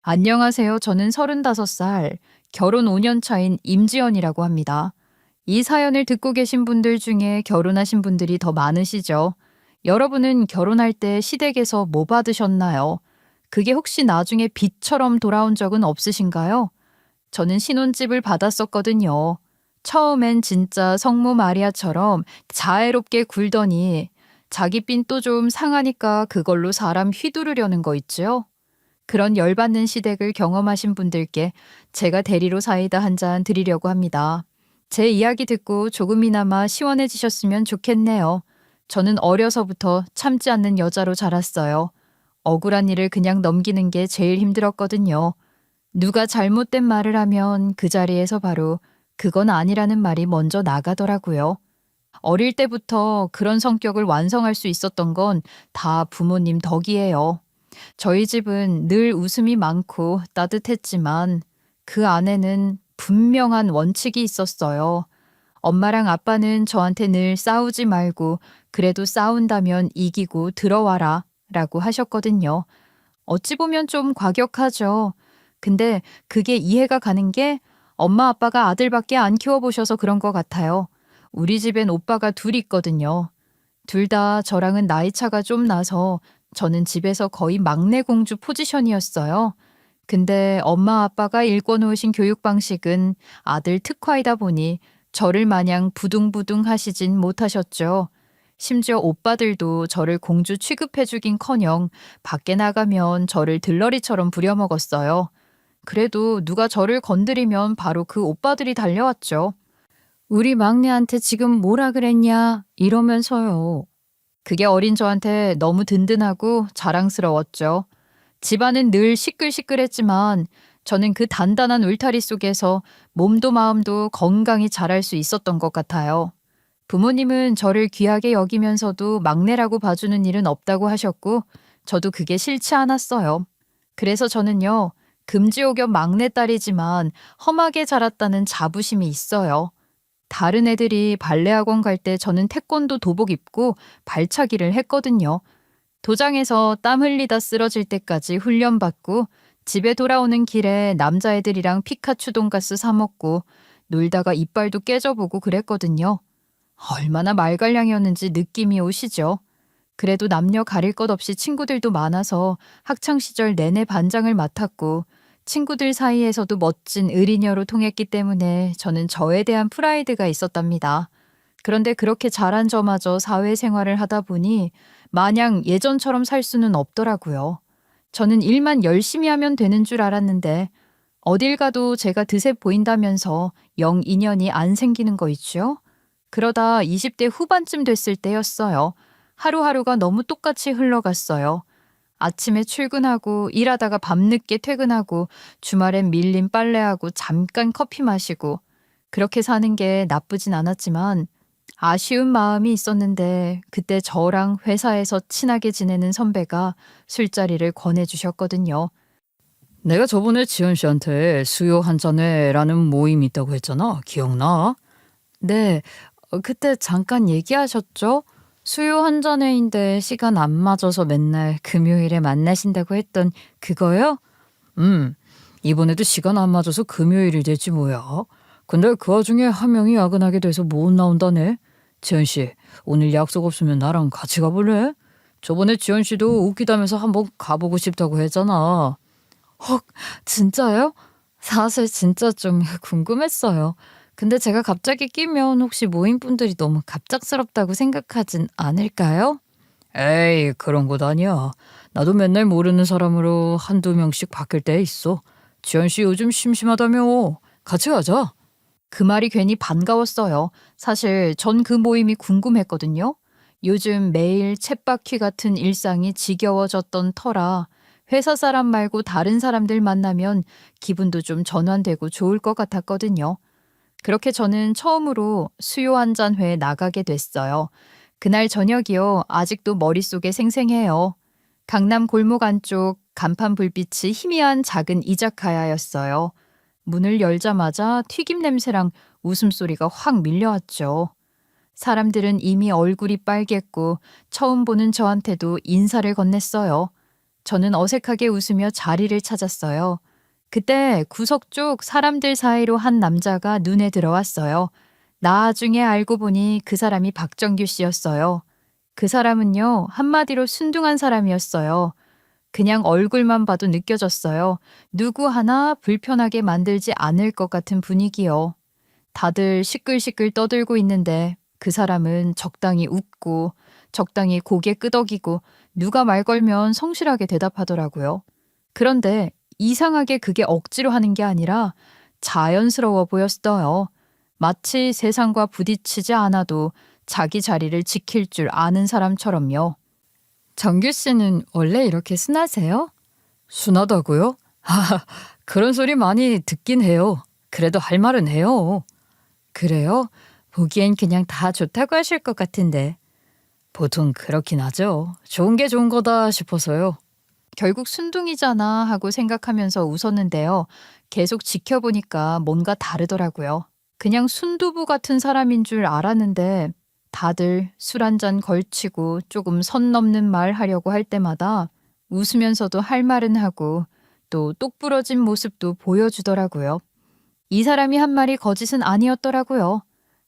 안녕하세요. 저는 35살, 결혼 5년 차인 임지연이라고 합니다. 이 사연을 듣고 계신 분들 중에 결혼하신 분들이 더 많으시죠? 여러분은 결혼할 때 시댁에서 뭐 받으셨나요? 그게 혹시 나중에 빚처럼 돌아온 적은 없으신가요? 저는 신혼집을 받았었거든요. 처음엔 진짜 성모 마리아처럼 자애롭게 굴더니 자기 삔 또 좀 상하니까 그걸로 사람 휘두르려는 거 있죠? 그런 열받는 시댁을 경험하신 분들께 제가 대리로 사이다 한 잔 드리려고 합니다. 제 이야기 듣고 조금이나마 시원해지셨으면 좋겠네요. 저는 어려서부터 참지 않는 여자로 자랐어요. 억울한 일을 그냥 넘기는 게 제일 힘들었거든요. 누가 잘못된 말을 하면 그 자리에서 바로 그건 아니라는 말이 먼저 나가더라고요. 어릴 때부터 그런 성격을 완성할 수 있었던 건 다 부모님 덕이에요. 저희 집은 늘 웃음이 많고 따뜻했지만 그 안에는 분명한 원칙이 있었어요. 엄마랑 아빠는 저한테 늘 싸우지 말고 그래도 싸운다면 이기고 들어와라 라고 하셨거든요. 어찌 보면 좀 과격하죠. 근데 그게 이해가 가는 게 엄마 아빠가 아들밖에 안 키워보셔서 그런 것 같아요. 우리 집엔 오빠가 둘 있거든요. 둘 다 저랑은 나이 차가 좀 나서 저는 집에서 거의 막내 공주 포지션이었어요. 근데 엄마 아빠가 일궈놓으신 교육 방식은 아들 특화이다 보니 저를 마냥 부둥부둥 하시진 못하셨죠. 심지어 오빠들도 저를 공주 취급해주긴커녕 밖에 나가면 저를 들러리처럼 부려먹었어요. 그래도 누가 저를 건드리면 바로 그 오빠들이 달려왔죠. 우리 막내한테 지금 뭐라 그랬냐? 이러면서요. 그게 어린 저한테 너무 든든하고 자랑스러웠죠. 집안은 늘 시끌시끌했지만 저는 그 단단한 울타리 속에서 몸도 마음도 건강히 자랄 수 있었던 것 같아요. 부모님은 저를 귀하게 여기면서도 막내라고 봐주는 일은 없다고 하셨고 저도 그게 싫지 않았어요. 그래서 저는요, 금지옥엽 막내딸이지만 험하게 자랐다는 자부심이 있어요. 다른 애들이 발레 학원 갈 때 저는 태권도 도복 입고 발차기를 했거든요. 도장에서 땀 흘리다 쓰러질 때까지 훈련받고 집에 돌아오는 길에 남자애들이랑 피카츄 돈가스 사 먹고 놀다가 이빨도 깨져보고 그랬거든요. 얼마나 말갈량이었는지 느낌이 오시죠? 그래도 남녀 가릴 것 없이 친구들도 많아서 학창시절 내내 반장을 맡았고 친구들 사이에서도 멋진 을이녀로 통했기 때문에 저는 저에 대한 프라이드가 있었답니다. 그런데 그렇게 자란 저마저 사회생활을 하다 보니 마냥 예전처럼 살 수는 없더라고요. 저는 일만 열심히 하면 되는 줄 알았는데 어딜 가도 제가 드세 보인다면서 영 인연이 안 생기는 거 있죠? 그러다 20대 후반쯤 됐을 때였어요. 하루하루가 너무 똑같이 흘러갔어요. 아침에 출근하고 일하다가 밤늦게 퇴근하고 주말엔 밀린 빨래하고 잠깐 커피 마시고 그렇게 사는 게 나쁘진 않았지만 아쉬운 마음이 있었는데 그때 저랑 회사에서 친하게 지내는 선배가 술자리를 권해주셨거든요. 내가 저번에 지연 씨한테 수요 한 잔해라는 모임이 있다고 했잖아. 기억나? 네, 그때 잠깐 얘기하셨죠? 수요 한 잔회인데 시간 안 맞아서 맨날 금요일에 만나신다고 했던 그거요? 음, 이번에도 시간 안 맞아서 금요일이 됐지 뭐야. 근데 그 와중에 한 명이 야근하게 돼서 못 나온다네. 지연 씨, 오늘 약속 없으면 나랑 같이 가볼래? 저번에 지연 씨도 웃기다면서 한번 가보고 싶다고 했잖아. 헉, 진짜요? 사실 진짜 좀 궁금했어요. 근데 제가 갑자기 끼면 혹시 모임분들이 너무 갑작스럽다고 생각하진 않을까요? 에이, 그런 것 아니야. 나도 맨날 모르는 사람으로 한두 명씩 바뀔 때 있어. 지연 씨 요즘 심심하다며. 같이 가자. 그 말이 괜히 반가웠어요. 사실 전 그 모임이 궁금했거든요. 요즘 매일 쳇바퀴 같은 일상이 지겨워졌던 터라 회사 사람 말고 다른 사람들 만나면 기분도 좀 전환되고 좋을 것 같았거든요. 그렇게 저는 처음으로 수요 한 잔회에 나가게 됐어요. 그날 저녁이요. 아직도 머릿속에 생생해요. 강남 골목 안쪽 간판 불빛이 희미한 작은 이자카야였어요. 문을 열자마자 튀김 냄새랑 웃음소리가 확 밀려왔죠. 사람들은 이미 얼굴이 빨갰고 처음 보는 저한테도 인사를 건넸어요. 저는 어색하게 웃으며 자리를 찾았어요. 그때 구석 쪽 사람들 사이로 한 남자가 눈에 들어왔어요. 나중에 알고 보니 그 사람이 박정규 씨였어요. 그 사람은요, 한마디로 순둥한 사람이었어요. 그냥 얼굴만 봐도 느껴졌어요. 누구 하나 불편하게 만들지 않을 것 같은 분위기요. 다들 시끌시끌 떠들고 있는데 그 사람은 적당히 웃고 적당히 고개 끄덕이고 누가 말 걸면 성실하게 대답하더라고요. 그런데 이상하게 그게 억지로 하는 게 아니라 자연스러워 보였어요. 마치 세상과 부딪히지 않아도 자기 자리를 지킬 줄 아는 사람처럼요. 정규 씨는 원래 이렇게 순하세요? 순하다고요? 그런 소리 많이 듣긴 해요. 그래도 할 말은 해요. 그래요? 보기엔 그냥 다 좋다고 하실 것 같은데. 보통 그렇긴 하죠. 좋은 게 좋은 거다 싶어서요. 결국 순둥이잖아 하고 생각하면서 웃었는데요. 계속 지켜보니까 뭔가 다르더라고요. 그냥 순두부 같은 사람인 줄 알았는데 다들 술 한 잔 걸치고 조금 선 넘는 말 하려고 할 때마다 웃으면서도 할 말은 하고 또 똑부러진 모습도 보여주더라고요. 이 사람이 한 말이 거짓은 아니었더라고요.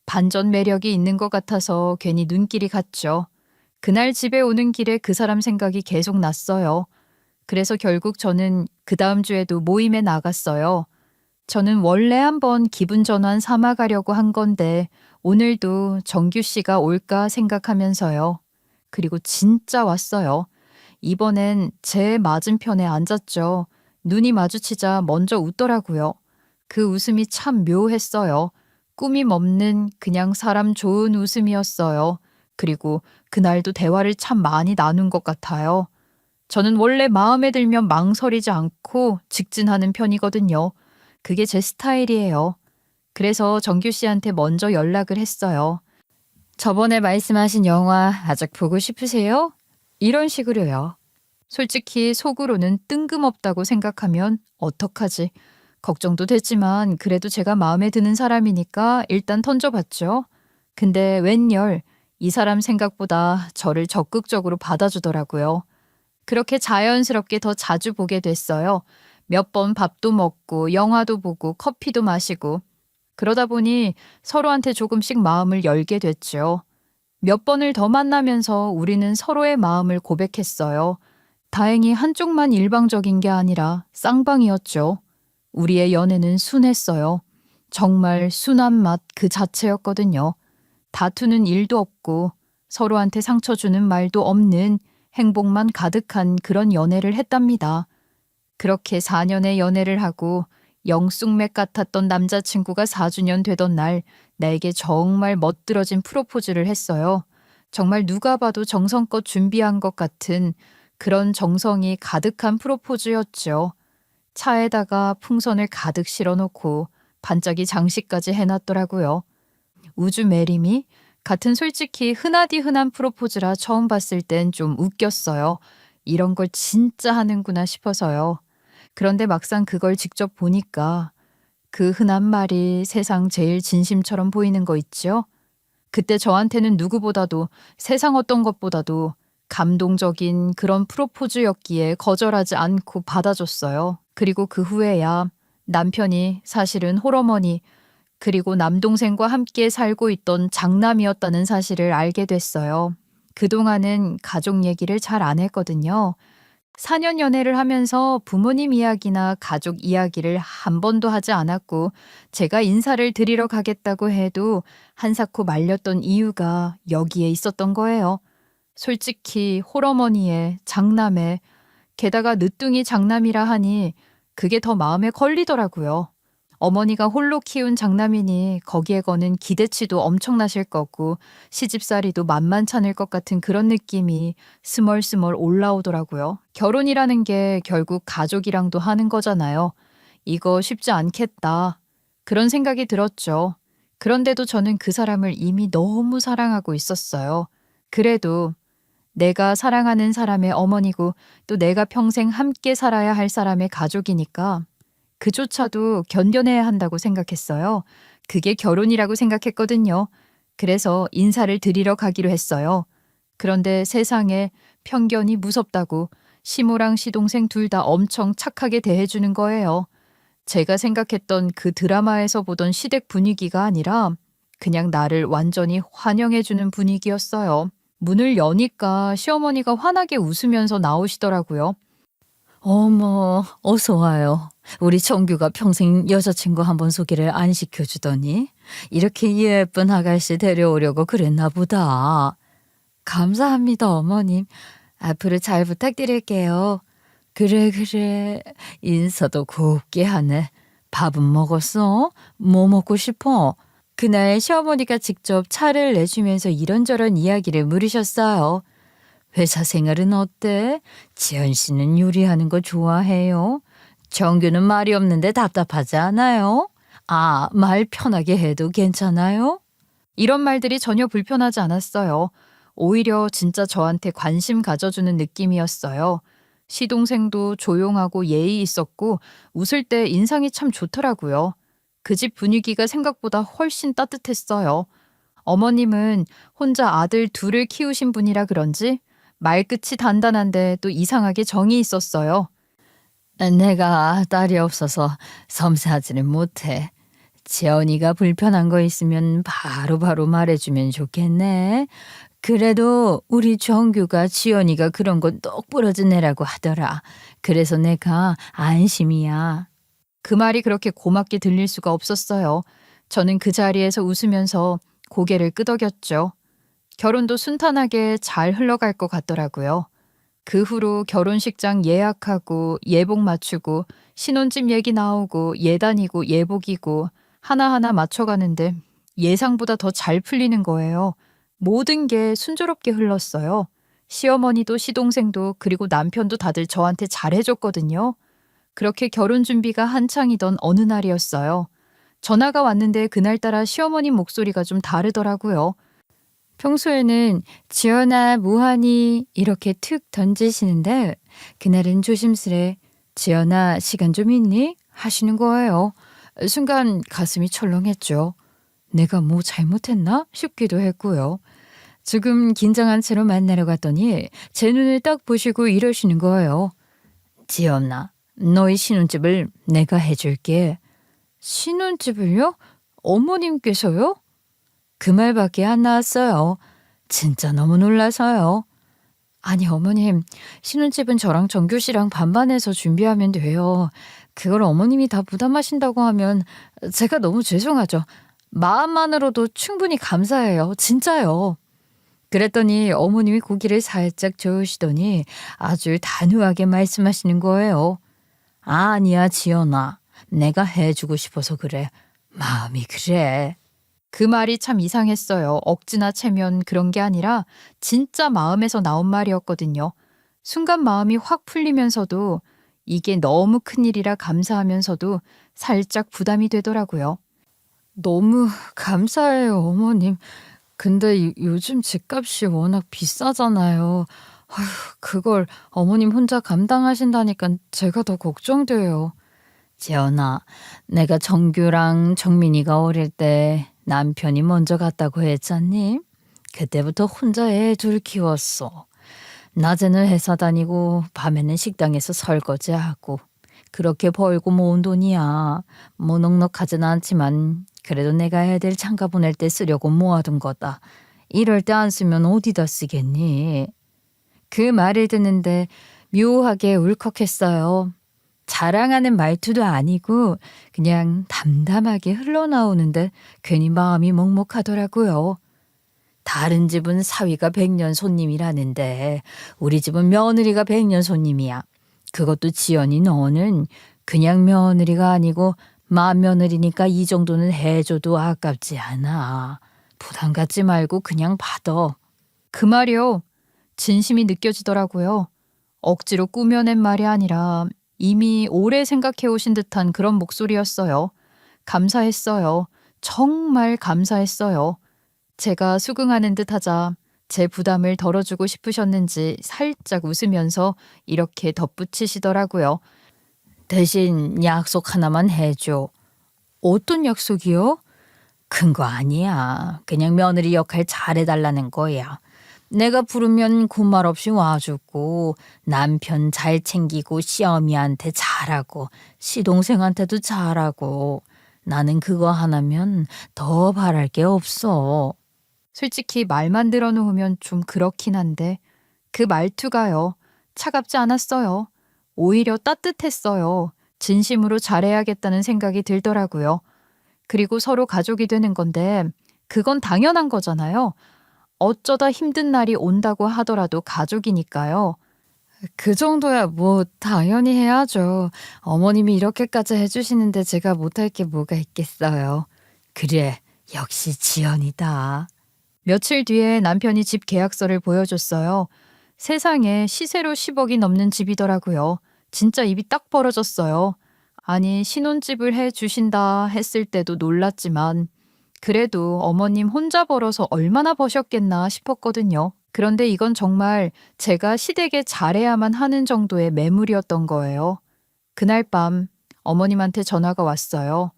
반전 매력이 있는 것 같아서 괜히 눈길이 갔죠. 그날 집에 오는 길에 그 사람 생각이 계속 났어요. 그래서 결국 저는 그 다음 주에도 모임에 나갔어요. 저는 원래 한번 기분 전환 삼아 가려고 한 건데 오늘도 정규 씨가 올까 생각하면서요. 그리고 진짜 왔어요. 이번엔 제 맞은편에 앉았죠. 눈이 마주치자 먼저 웃더라고요. 그 웃음이 참 묘했어요. 꾸밈 없는 그냥 사람 좋은 웃음이었어요. 그리고 그날도 대화를 참 많이 나눈 것 같아요. 저는 원래 마음에 들면 망설이지 않고 직진하는 편이거든요. 그게 제 스타일이에요. 그래서 정규 씨한테 먼저 연락을 했어요. 저번에 말씀하신 영화 아직 보고 싶으세요? 이런 식으로요. 솔직히 속으로는 뜬금없다고 생각하면 어떡하지? 걱정도 됐지만 그래도 제가 마음에 드는 사람이니까 일단 던져봤죠. 근데 웬열 이 사람 생각보다 저를 적극적으로 받아주더라고요. 그렇게 자연스럽게 더 자주 보게 됐어요. 몇 번 밥도 먹고 영화도 보고 커피도 마시고 그러다 보니 서로한테 조금씩 마음을 열게 됐죠. 몇 번을 더 만나면서 우리는 서로의 마음을 고백했어요. 다행히 한쪽만 일방적인 게 아니라 쌍방이었죠. 우리의 연애는 순했어요. 정말 순한 맛 그 자체였거든요. 다투는 일도 없고 서로한테 상처 주는 말도 없는 행복만 가득한 그런 연애를 했답니다. 그렇게 4년의 연애를 하고 영쑥맥 같았던 남자친구가 4주년 되던 날 나에게 정말 멋들어진 프로포즈를 했어요. 정말 누가 봐도 정성껏 준비한 것 같은 그런 정성이 가득한 프로포즈였죠. 차에다가 풍선을 가득 실어놓고 반짝이 장식까지 해놨더라고요. 우주 매림이 같은 솔직히 흔하디 흔한 프로포즈라 처음 봤을 땐 좀 웃겼어요. 이런 걸 진짜 하는구나 싶어서요. 그런데 막상 그걸 직접 보니까 그 흔한 말이 세상 제일 진심처럼 보이는 거 있죠? 그때 저한테는 누구보다도 세상 어떤 것보다도 감동적인 그런 프로포즈였기에 거절하지 않고 받아줬어요. 그리고 그 후에야 남편이 사실은 홀어머니 그리고 남동생과 함께 살고 있던 장남이었다는 사실을 알게 됐어요. 그동안은 가족 얘기를 잘 안 했거든요. 4년 연애를 하면서 부모님 이야기나 가족 이야기를 한 번도 하지 않았고 제가 인사를 드리러 가겠다고 해도 한사코 말렸던 이유가 여기에 있었던 거예요. 솔직히 홀어머니의 장남의 게다가 늦둥이 장남이라 하니 그게 더 마음에 걸리더라고요. 어머니가 홀로 키운 장남이니 거기에 거는 기대치도 엄청나실 거고 시집살이도 만만찮을 것 같은 그런 느낌이 스멀스멀 올라오더라고요. 결혼이라는 게 결국 가족이랑도 하는 거잖아요. 이거 쉽지 않겠다. 그런 생각이 들었죠. 그런데도 저는 그 사람을 이미 너무 사랑하고 있었어요. 그래도 내가 사랑하는 사람의 어머니고 또 내가 평생 함께 살아야 할 사람의 가족이니까 그조차도 견뎌내야 한다고 생각했어요. 그게 결혼이라고 생각했거든요. 그래서 인사를 드리러 가기로 했어요. 그런데 세상에 편견이 무섭다고 시모랑 시동생 둘 다 엄청 착하게 대해주는 거예요. 제가 생각했던 그 드라마에서 보던 시댁 분위기가 아니라 그냥 나를 완전히 환영해주는 분위기였어요. 문을 여니까 시어머니가 환하게 웃으면서 나오시더라고요. 어머, 어서 와요. 우리 정규가 평생 여자친구 한 번 소개를 안 시켜주더니 이렇게 예쁜 아가씨 데려오려고 그랬나 보다. 감사합니다, 어머님. 앞으로 잘 부탁드릴게요. 그래, 그래. 인사도 곱게 하네. 밥은 먹었어? 뭐 먹고 싶어? 그날 시어머니가 직접 차를 내주면서 이런저런 이야기를 물으셨어요. 회사 생활은 어때? 지연 씨는 요리하는 거 좋아해요? 정규는 말이 없는데 답답하지 않아요? 아, 말 편하게 해도 괜찮아요? 이런 말들이 전혀 불편하지 않았어요. 오히려 진짜 저한테 관심 가져주는 느낌이었어요. 시동생도 조용하고 예의 있었고 웃을 때 인상이 참 좋더라고요. 그 집 분위기가 생각보다 훨씬 따뜻했어요. 어머님은 혼자 아들 둘을 키우신 분이라 그런지 말끝이 단단한데 또 이상하게 정이 있었어요. 내가 딸이 없어서 섬세하지는 못해. 지연이가 불편한 거 있으면 바로바로 말해주면 좋겠네. 그래도 우리 정규가 지연이가 그런 건 똑부러진 애라고 하더라. 그래서 내가 안심이야. 그 말이 그렇게 고맙게 들릴 수가 없었어요. 저는 그 자리에서 웃으면서 고개를 끄덕였죠. 결혼도 순탄하게 잘 흘러갈 것 같더라고요. 그 후로 결혼식장 예약하고 예복 맞추고 신혼집 얘기 나오고 예단이고 예복이고 하나하나 맞춰가는데 예상보다 더 잘 풀리는 거예요. 모든 게 순조롭게 흘렀어요. 시어머니도 시동생도 그리고 남편도 다들 저한테 잘해줬거든요. 그렇게 결혼 준비가 한창이던 어느 날이었어요. 전화가 왔는데 그날따라 시어머님 목소리가 좀 다르더라고요. 평소에는 지연아 뭐하니 이렇게 툭 던지시는데 그날은 조심스레 지연아 시간 좀 있니? 하시는 거예요. 순간 가슴이 철렁했죠. 내가 뭐 잘못했나 싶기도 했고요. 조금 긴장한 채로 만나러 갔더니 제 눈을 딱 보시고 이러시는 거예요. 지연아 너희 신혼집을 내가 해줄게. 신혼집을요? 어머님께서요? 그 말밖에 안 나왔어요. 진짜 너무 놀라서요. 아니 어머님, 신혼집은 저랑 정규 씨랑 반반해서 준비하면 돼요. 그걸 어머님이 다 부담하신다고 하면 제가 너무 죄송하죠. 마음만으로도 충분히 감사해요. 진짜요. 그랬더니 어머님이 고개를 살짝 저으시더니 아주 단호하게 말씀하시는 거예요. 아니야 지연아. 내가 해주고 싶어서 그래. 마음이 그래. 그 말이 참 이상했어요. 억지나 체면 그런 게 아니라 진짜 마음에서 나온 말이었거든요. 순간 마음이 확 풀리면서도 이게 너무 큰일이라 감사하면서도 살짝 부담이 되더라고요. 너무 감사해요, 어머님. 근데 요즘 집값이 워낙 비싸잖아요. 아휴, 그걸 어머님 혼자 감당하신다니까 제가 더 걱정돼요. 지연아, 내가 정규랑 정민이가 어릴 때 남편이 먼저 갔다고 했잖니? 그때부터 혼자 애 둘 키웠어. 낮에는 회사 다니고 밤에는 식당에서 설거지하고 그렇게 벌고 모은 돈이야. 뭐 넉넉하진 않지만 그래도 내가 애들 장가 보낼 때 쓰려고 모아둔 거다. 이럴 때 안 쓰면 어디다 쓰겠니? 그 말을 듣는데 묘하게 울컥했어요. 자랑하는 말투도 아니고 그냥 담담하게 흘러나오는데 괜히 마음이 먹먹하더라고요. 다른 집은 사위가 100년 손님이라는데 우리 집은 며느리가 100년 손님이야. 그것도 지연이 너는 그냥 며느리가 아니고 맏며느리니까 이 정도는 해줘도 아깝지 않아. 부담 갖지 말고 그냥 받아. 그 말이요. 진심이 느껴지더라고요. 억지로 꾸며낸 말이 아니라 이미 오래 생각해 오신 듯한 그런 목소리였어요. 감사했어요. 정말 감사했어요. 제가 수긍하는 듯 하자 제 부담을 덜어주고 싶으셨는지 살짝 웃으면서 이렇게 덧붙이시더라고요. 대신 약속 하나만 해줘. 어떤 약속이요? 큰 거 아니야. 그냥 며느리 역할 잘해달라는 거야. 내가 부르면 군말 없이 와주고 남편 잘 챙기고 시어미한테 잘하고 시동생한테도 잘하고 나는 그거 하나면 더 바랄 게 없어. 솔직히 말만 들어놓으면 좀 그렇긴 한데 그 말투가요. 차갑지 않았어요. 오히려 따뜻했어요. 진심으로 잘해야겠다는 생각이 들더라고요. 그리고 서로 가족이 되는 건데 그건 당연한 거잖아요. 어쩌다 힘든 날이 온다고 하더라도 가족이니까요. 그 정도야 뭐 당연히 해야죠. 어머님이 이렇게까지 해주시는데 제가 못할 게 뭐가 있겠어요. 그래, 역시 지연이다. 며칠 뒤에 남편이 집 계약서를 보여줬어요. 세상에 시세로 10억이 넘는 집이더라고요. 진짜 입이 딱 벌어졌어요. 아니, 신혼집을 해 주신다 했을 때도 놀랐지만 그래도 어머님 혼자 벌어서 얼마나 버셨겠나 싶었거든요. 그런데 이건 정말 제가 시댁에 잘해야만 하는 정도의 매물이었던 거예요. 그날 밤 어머님한테 전화가 왔어요.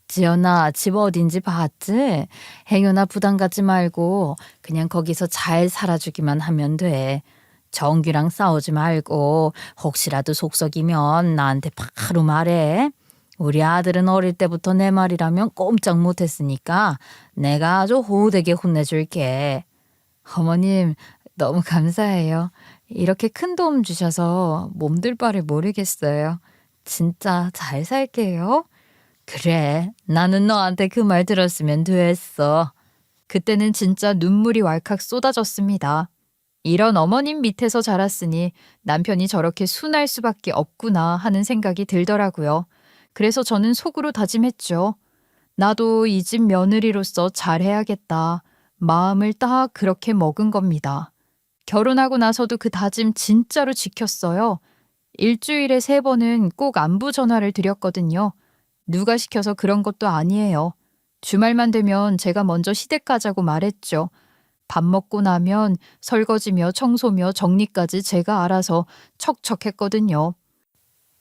지연아, 집 어딘지 봤지? 행여나 부담 갖지 말고 그냥 거기서 잘 살아주기만 하면 돼. 정규랑 싸우지 말고 혹시라도 속썩이면 나한테 바로 말해. 우리 아들은 어릴 때부터 내 말이라면 꼼짝 못했으니까 내가 아주 호되게 혼내줄게. 어머님, 너무 감사해요. 이렇게 큰 도움 주셔서 몸둘 바를 모르겠어요. 진짜 잘 살게요. 그래, 나는 너한테 그 말 들었으면 됐어. 그때는 진짜 눈물이 왈칵 쏟아졌습니다. 이런 어머님 밑에서 자랐으니 남편이 저렇게 순할 수밖에 없구나 하는 생각이 들더라고요. 그래서 저는 속으로 다짐했죠. 나도 이 집 며느리로서 잘해야겠다. 마음을 딱 그렇게 먹은 겁니다. 결혼하고 나서도 그 다짐 진짜로 지켰어요. 일주일에 3번은 꼭 안부 전화를 드렸거든요. 누가 시켜서 그런 것도 아니에요. 주말만 되면 제가 먼저 시댁 가자고 말했죠. 밥 먹고 나면 설거지며 청소며 정리까지 제가 알아서 척척했거든요.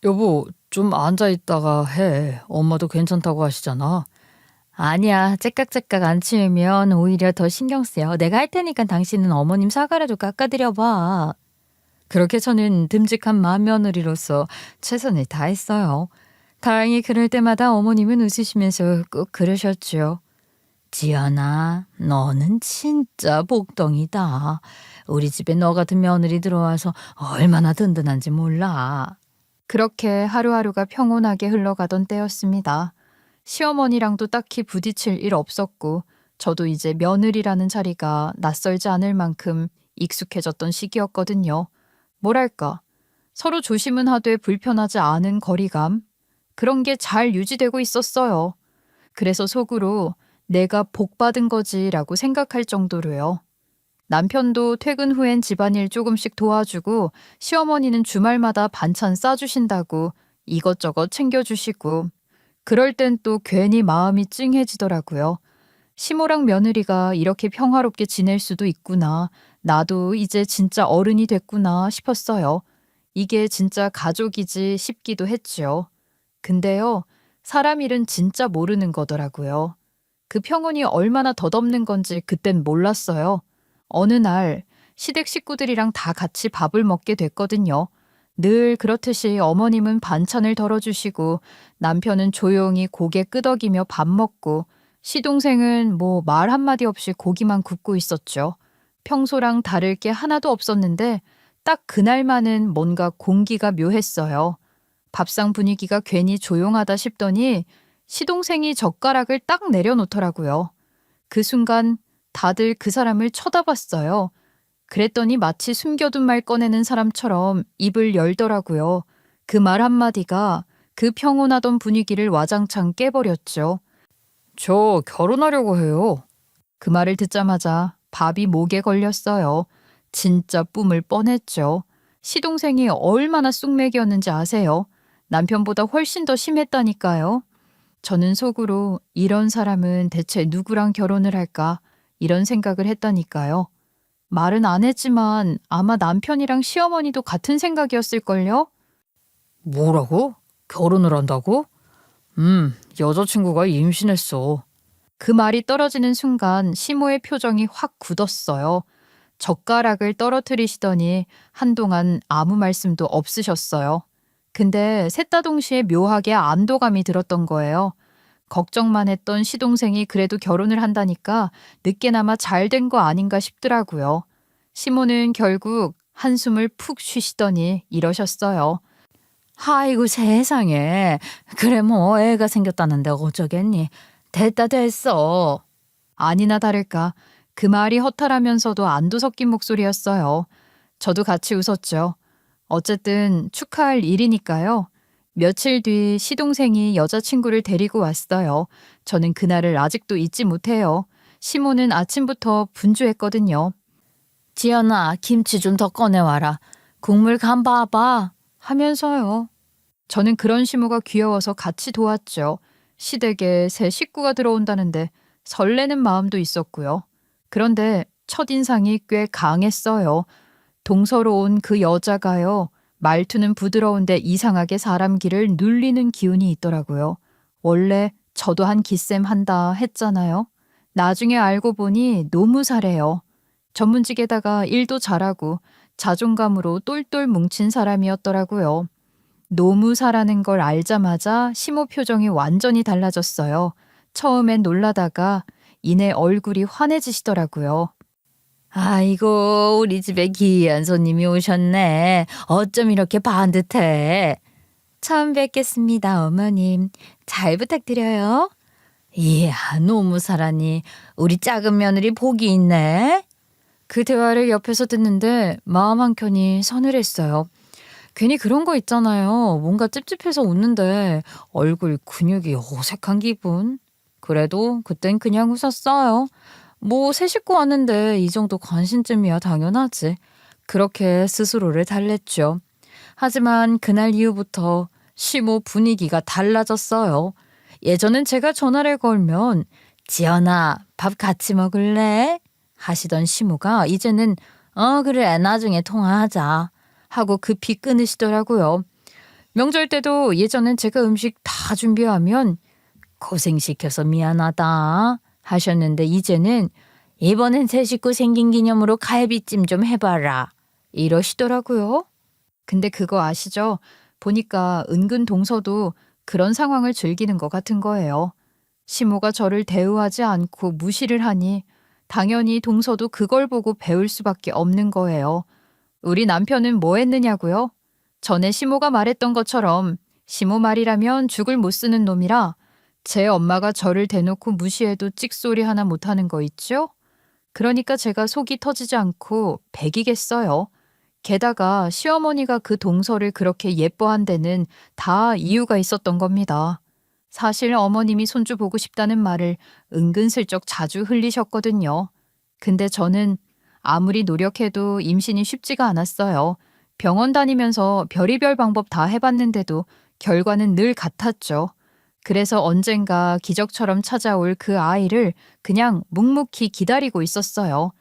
여보, 좀 앉아있다가 해. 엄마도 괜찮다고 하시잖아. 아니야, 째깍째깍 안 치우면 오히려 더 신경 쓰여. 내가 할 테니까 당신은 어머님 사과라도 깎아드려봐. 그렇게 저는 듬직한 맏며느리로서 최선을 다했어요. 다행히 그럴 때마다 어머님은 웃으시면서 꼭 그러셨죠. 지연아, 너는 진짜 복덩이다. 우리 집에 너 같은 며느리 들어와서 얼마나 든든한지 몰라. 그렇게 하루하루가 평온하게 흘러가던 때였습니다. 시어머니랑도 딱히 부딪힐 일 없었고 저도 이제 며느리라는 자리가 낯설지 않을 만큼 익숙해졌던 시기였거든요. 뭐랄까, 서로 조심은 하되 불편하지 않은 거리감? 그런 게 잘 유지되고 있었어요. 그래서 속으로 내가 복 받은 거지라고 생각할 정도로요. 남편도 퇴근 후엔 집안일 조금씩 도와주고 시어머니는 주말마다 반찬 싸주신다고 이것저것 챙겨주시고 그럴 땐 또 괜히 마음이 찡해지더라고요. 시모랑 며느리가 이렇게 평화롭게 지낼 수도 있구나. 나도 이제 진짜 어른이 됐구나 싶었어요. 이게 진짜 가족이지 싶기도 했죠. 근데요, 사람 일은 진짜 모르는 거더라고요. 그 평온이 얼마나 덧없는 건지 그땐 몰랐어요. 어느 날 시댁 식구들이랑 다 같이 밥을 먹게 됐거든요. 늘 그렇듯이 어머님은 반찬을 덜어주시고 남편은 조용히 고개 끄덕이며 밥 먹고 시동생은 뭐 말 한마디 없이 고기만 굽고 있었죠. 평소랑 다를 게 하나도 없었는데 딱 그날만은 뭔가 공기가 묘했어요. 밥상 분위기가 괜히 조용하다 싶더니 시동생이 젓가락을 딱 내려놓더라고요. 그 순간 다들 그 사람을 쳐다봤어요. 그랬더니 마치 숨겨둔 말 꺼내는 사람처럼 입을 열더라고요. 그 말 한마디가 그 평온하던 분위기를 와장창 깨버렸죠. 저 결혼하려고 해요. 그 말을 듣자마자 밥이 목에 걸렸어요. 진짜 뿜을 뻔했죠. 시동생이 얼마나 쑥맥이었는지 아세요? 남편보다 훨씬 더 심했다니까요. 저는 속으로 이런 사람은 대체 누구랑 결혼을 할까? 이런 생각을 했다니까요. 말은 안 했지만 아마 남편이랑 시어머니도 같은 생각이었을걸요? 뭐라고? 결혼을 한다고? 여자친구가 임신했어. 그 말이 떨어지는 순간 시모의 표정이 확 굳었어요. 젓가락을 떨어뜨리시더니 한동안 아무 말씀도 없으셨어요. 근데 셋 다 동시에 묘하게 안도감이 들었던 거예요. 걱정만 했던 시동생이 그래도 결혼을 한다니까 늦게나마 잘 된 거 아닌가 싶더라고요. 시모는 결국 한숨을 푹 쉬시더니 이러셨어요. 아이고 세상에. 그래 뭐 애가 생겼다는데 어쩌겠니. 됐다 됐어. 아니나 다를까 그 말이 허탈하면서도 안도 섞인 목소리였어요. 저도 같이 웃었죠. 어쨌든 축하할 일이니까요. 며칠 뒤 시동생이 여자친구를 데리고 왔어요. 저는 그날을 아직도 잊지 못해요. 시모는 아침부터 분주했거든요. 지연아 김치 좀 더 꺼내와라. 국물 간 봐봐. 하면서요. 저는 그런 시모가 귀여워서 같이 도왔죠. 시댁에 새 식구가 들어온다는데 설레는 마음도 있었고요. 그런데 첫인상이 꽤 강했어요. 동서로 온 그 여자가요. 말투는 부드러운데 이상하게 사람 귀를 눌리는 기운이 있더라고요. 원래 저도 한 기쌤 한다 했잖아요. 나중에 알고 보니 노무사래요. 전문직에다가 일도 잘하고 자존감으로 똘똘 뭉친 사람이었더라고요. 노무사라는 걸 알자마자 시모 표정이 완전히 달라졌어요. 처음엔 놀라다가 이내 얼굴이 환해지시더라고요. 아이고 우리 집에 귀한 손님이 오셨네. 어쩜 이렇게 반듯해. 처음 뵙겠습니다 어머님. 잘 부탁드려요. 이야 노무사라니 우리 작은 며느리 복이 있네. 그 대화를 옆에서 듣는데 마음 한켠이 서늘했어요. 괜히 그런 거 있잖아요. 뭔가 찝찝해서 웃는데 얼굴 근육이 어색한 기분. 그래도 그땐 그냥 웃었어요. 뭐 새 식구 왔는데 이 정도 관심쯤이야 당연하지. 그렇게 스스로를 달랬죠. 하지만 그날 이후부터 시모 분위기가 달라졌어요. 예전엔 제가 전화를 걸면 지연아 밥 같이 먹을래? 하시던 시모가 이제는 그래 나중에 통화하자 하고 급히 끊으시더라고요. 명절 때도 예전엔 제가 음식 다 준비하면 고생시켜서 미안하다 하셨는데 이제는 이번엔 새 식구 생긴 기념으로 갈비찜 좀 해봐라 이러시더라고요. 근데 그거 아시죠? 보니까 은근 동서도 그런 상황을 즐기는 것 같은 거예요. 시모가 저를 대우하지 않고 무시를 하니 당연히 동서도 그걸 보고 배울 수밖에 없는 거예요. 우리 남편은 뭐 했느냐고요? 전에 시모가 말했던 것처럼 시모 말이라면 죽을 못 쓰는 놈이라 제 엄마가 저를 대놓고 무시해도 찍소리 하나 못하는 거 있죠? 그러니까 제가 속이 터지지 않고 배기겠어요. 게다가 시어머니가 그 동서를 그렇게 예뻐한 데는 다 이유가 있었던 겁니다. 사실 어머님이 손주 보고 싶다는 말을 은근슬쩍 자주 흘리셨거든요. 근데 저는 아무리 노력해도 임신이 쉽지가 않았어요. 병원 다니면서 별의별 방법 다 해봤는데도 결과는 늘 같았죠. 그래서 언젠가 기적처럼 찾아올 그 아이를 그냥 묵묵히 기다리고 있었어요.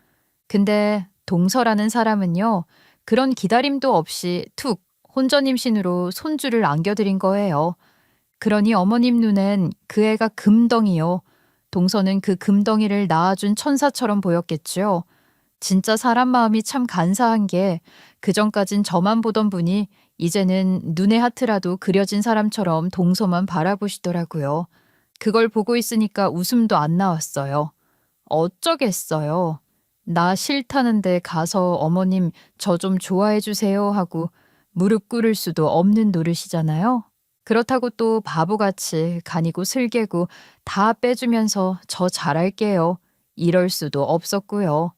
근데 동서라는 사람은요, 그런 기다림도 없이 툭 혼전 임신으로 손주를 안겨드린 거예요. 그러니 어머님 눈엔 그 애가 금덩이요. 동서는 그 금덩이를 낳아준 천사처럼 보였겠죠. 진짜 사람 마음이 참 간사한 게 그전까진 저만 보던 분이 이제는 눈의 하트라도 그려진 사람처럼 동서만 바라보시더라고요. 그걸 보고 있으니까 웃음도 안 나왔어요. 어쩌겠어요. 나 싫다는데 가서 어머님 저 좀 좋아해 주세요 하고 무릎 꿇을 수도 없는 노릇이잖아요. 그렇다고 또 바보같이 간이고 슬개고 다 빼주면서 저 잘할게요. 이럴 수도 없었고요.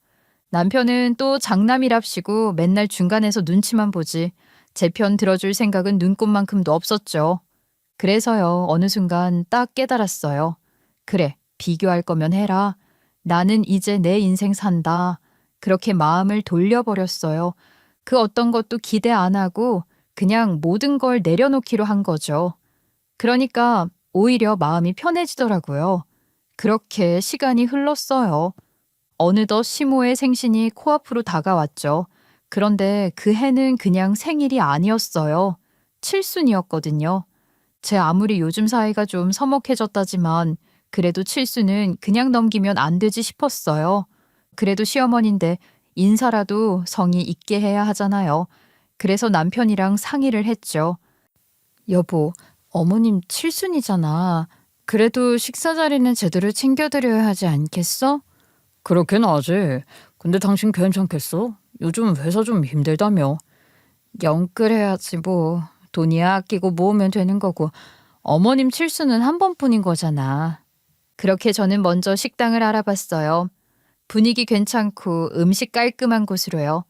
남편은 또 장남이랍시고 맨날 중간에서 눈치만 보지 제 편 들어줄 생각은 눈꼽만큼도 없었죠. 그래서요 어느 순간 딱 깨달았어요. 그래 비교할 거면 해라. 나는 이제 내 인생 산다. 그렇게 마음을 돌려버렸어요. 그 어떤 것도 기대 안 하고 그냥 모든 걸 내려놓기로 한 거죠. 그러니까 오히려 마음이 편해지더라고요. 그렇게 시간이 흘렀어요. 어느덧 시모의 생신이 코앞으로 다가왔죠. 그런데 그 해는 그냥 생일이 아니었어요. 칠순이었거든요. 제 아무리 요즘 사이가 좀 서먹해졌다지만 그래도 칠순은 그냥 넘기면 안 되지 싶었어요. 그래도 시어머니인데 인사라도 성의 있게 해야 하잖아요. 그래서 남편이랑 상의를 했죠. 여보, 어머님 칠순이잖아. 그래도 식사 자리는 제대로 챙겨드려야 하지 않겠어? 그렇긴 하지. 근데 당신 괜찮겠어? 요즘 회사 좀 힘들다며. 영끌해야지 뭐. 돈이야 아끼고 모으면 되는 거고. 어머님 칠순은 한 번뿐인 거잖아. 그렇게 저는 먼저 식당을 알아봤어요. 분위기 괜찮고 음식 깔끔한 곳으로요.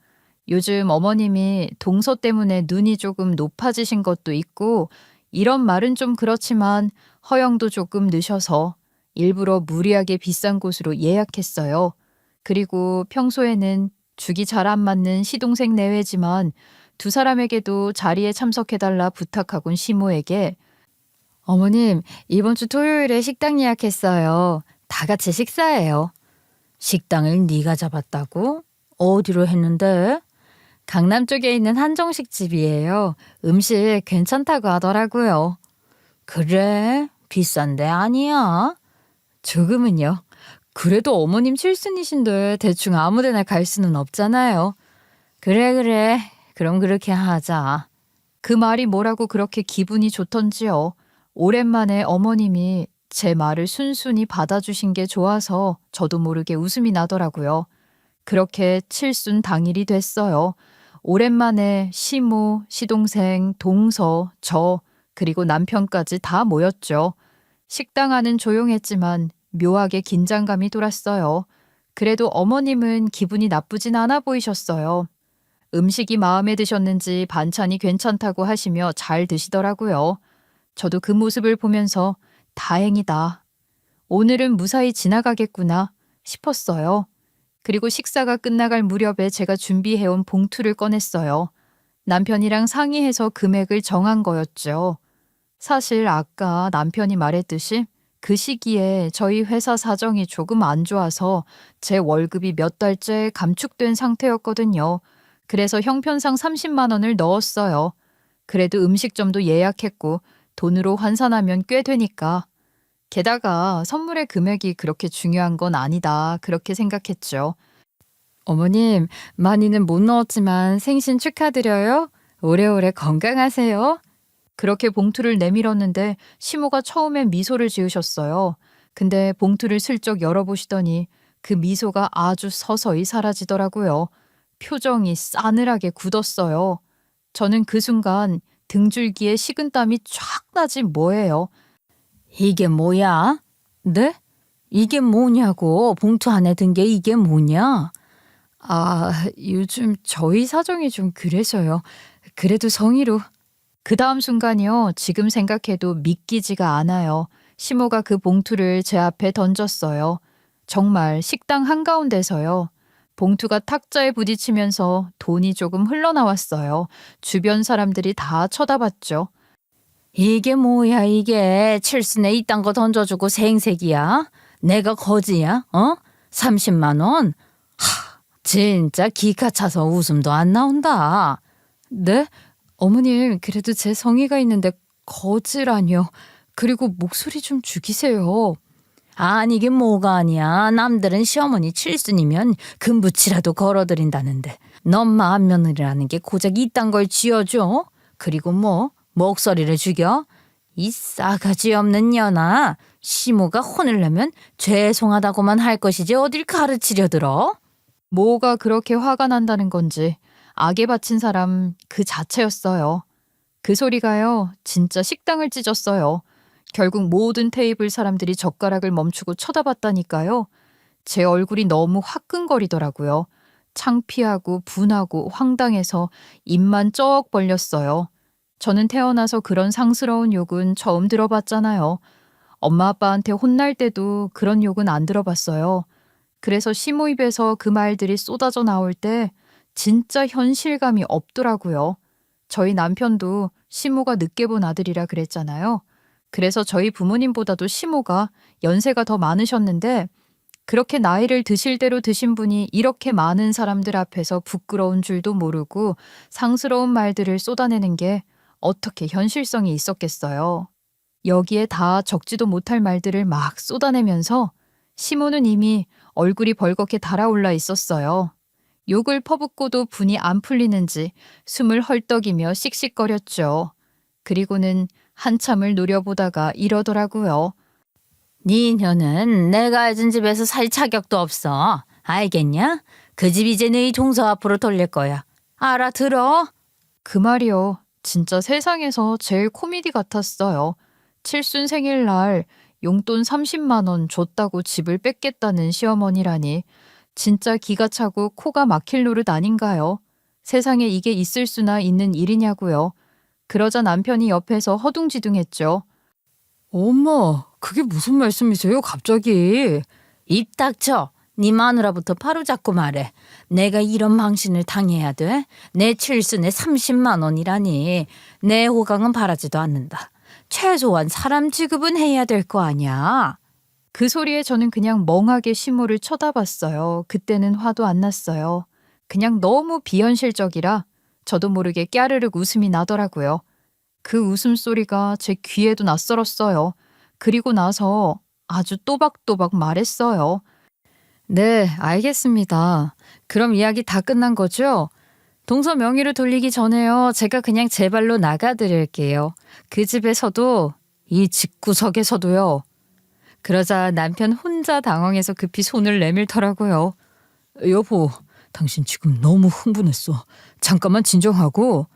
요즘 어머님이 동서 때문에 눈이 조금 높아지신 것도 있고, 이런 말은 좀 그렇지만 허영도 조금 늦어서 일부러 무리하게 비싼 곳으로 예약했어요. 그리고 평소에는 죽이 잘 안 맞는 시동생 내외지만 두 사람에게도 자리에 참석해달라 부탁하곤 시모에게 어머님, 이번 주 토요일에 식당 예약했어요. 다 같이 식사해요. 식당을 네가 잡았다고? 어디로 했는데? 강남 쪽에 있는 한정식 집이에요. 음식 괜찮다고 하더라고요. 그래? 비싼데 아니야? 조금은요. 그래도 어머님 칠순이신데 대충 아무 데나 갈 수는 없잖아요. 그래. 그럼 그렇게 하자. 그 말이 뭐라고 그렇게 기분이 좋던지요. 오랜만에 어머님이 제 말을 순순히 받아주신 게 좋아서 저도 모르게 웃음이 나더라고요. 그렇게 칠순 당일이 됐어요. 오랜만에 시모, 시동생, 동서, 저, 그리고 남편까지 다 모였죠. 식당 안은 조용했지만 묘하게 긴장감이 돌았어요. 그래도 어머님은 기분이 나쁘진 않아 보이셨어요. 음식이 마음에 드셨는지 반찬이 괜찮다고 하시며 잘 드시더라고요. 저도 그 모습을 보면서 다행이다. 오늘은 무사히 지나가겠구나 싶었어요. 그리고 식사가 끝나갈 무렵에 제가 준비해온 봉투를 꺼냈어요. 남편이랑 상의해서 금액을 정한 거였죠. 사실 아까 남편이 말했듯이 그 시기에 저희 회사 사정이 조금 안 좋아서 제 월급이 몇 달째 감축된 상태였거든요. 그래서 형편상 30만 원을 넣었어요. 그래도 음식점도 예약했고 돈으로 환산하면 꽤 되니까. 게다가 선물의 금액이 그렇게 중요한 건 아니다. 그렇게 생각했죠. 어머님, 많이는 못 넣었지만 생신 축하드려요. 오래오래 건강하세요. 그렇게 봉투를 내밀었는데 시모가 처음엔 미소를 지으셨어요. 근데 봉투를 슬쩍 열어보시더니 그 미소가 아주 서서히 사라지더라고요. 표정이 싸늘하게 굳었어요. 저는 그 순간 등줄기에 식은땀이 쫙 나지 뭐예요. 이게 뭐야? 네? 이게 뭐냐고. 봉투 안에 든 게 이게 뭐냐? 아, 요즘 저희 사정이 좀 그래서요. 그래도 성의로. 그 다음 순간이요. 지금 생각해도 믿기지가 않아요. 시모가 그 봉투를 제 앞에 던졌어요. 정말 식당 한가운데서요. 봉투가 탁자에 부딪히면서 돈이 조금 흘러나왔어요. 주변 사람들이 다 쳐다봤죠. 이게 뭐야 이게. 칠순에 이딴 거 던져주고 생색이야? 내가 거지야? 30만 원? 진짜 기가 차서 웃음도 안 나온다. 네? 어머님, 그래도 제 성의가 있는데 거지라뇨. 그리고 목소리 좀 죽이세요. 아니긴 뭐가 아니야. 남들은 시어머니 칠순이면 금붙이라도 걸어드린다는데 넌 맏며느리라는 게 고작 이딴 걸 쥐어줘? 그리고 뭐 목소리를 죽여? 이 싸가지 없는 년아. 시모가 혼을 내면 죄송하다고만 할 것이지 어딜 가르치려 들어? 뭐가 그렇게 화가 난다는 건지 악에 바친 사람 그 자체였어요. 그 소리가요, 진짜 식당을 찢었어요. 결국 모든 테이블 사람들이 젓가락을 멈추고 쳐다봤다니까요. 제 얼굴이 너무 화끈거리더라고요. 창피하고 분하고 황당해서 입만 쩍 벌렸어요. 저는 태어나서 그런 상스러운 욕은 처음 들어봤잖아요. 엄마 아빠한테 혼날 때도 그런 욕은 안 들어봤어요. 그래서 시모 입에서 그 말들이 쏟아져 나올 때 진짜 현실감이 없더라고요. 저희 남편도 시모가 늦게 본 아들이라 그랬잖아요. 그래서 저희 부모님보다도 시모가 연세가 더 많으셨는데 그렇게 나이를 드실 대로 드신 분이 이렇게 많은 사람들 앞에서 부끄러운 줄도 모르고 상스러운 말들을 쏟아내는 게 어떻게 현실성이 있었겠어요. 여기에 다 적지도 못할 말들을 막 쏟아내면서 시모는 이미 얼굴이 벌겋게 달아올라 있었어요. 욕을 퍼붓고도 분이 안 풀리는지 숨을 헐떡이며 씩씩거렸죠. 그리고는 한참을 노려보다가 이러더라고요. 네 년은 내가 알던 집에서 살 자격도 없어. 알겠냐? 그 집 이제 네 동서 앞으로 돌릴 거야. 알아들어? 그 말이요. 진짜 세상에서 제일 코미디 같았어요. 칠순 생일날 용돈 30만 원 줬다고 집을 뺏겠다는 시어머니라니 진짜 기가 차고 코가 막힐 노릇 아닌가요? 세상에 이게 있을 수나 있는 일이냐고요. 그러자 남편이 옆에서 허둥지둥했죠. 엄마, 그게 무슨 말씀이세요, 갑자기? 입 닥쳐. 네 마누라부터 바로 잡고 말해. 내가 이런 망신을 당해야 돼? 내 칠순에 30만 원이라니. 내 호강은 바라지도 않는다. 최소한 사람 취급은 해야 될 거 아니야. 그 소리에 저는 그냥 멍하게 시모를 쳐다봤어요. 그때는 화도 안 났어요. 그냥 너무 비현실적이라 저도 모르게 깨르륵 웃음이 나더라고요. 그 웃음소리가 제 귀에도 낯설었어요. 그리고 나서 아주 또박또박 말했어요. 네, 알겠습니다. 그럼 이야기 다 끝난 거죠? 동서 명의로 돌리기 전에요. 제가 그냥 제 발로 나가드릴게요. 그 집에서도 이 집구석에서도요. 그러자 남편 혼자 당황해서 급히 손을 내밀더라고요. 여보, 당신 지금 너무 흥분했어. 잠깐만 진정하고.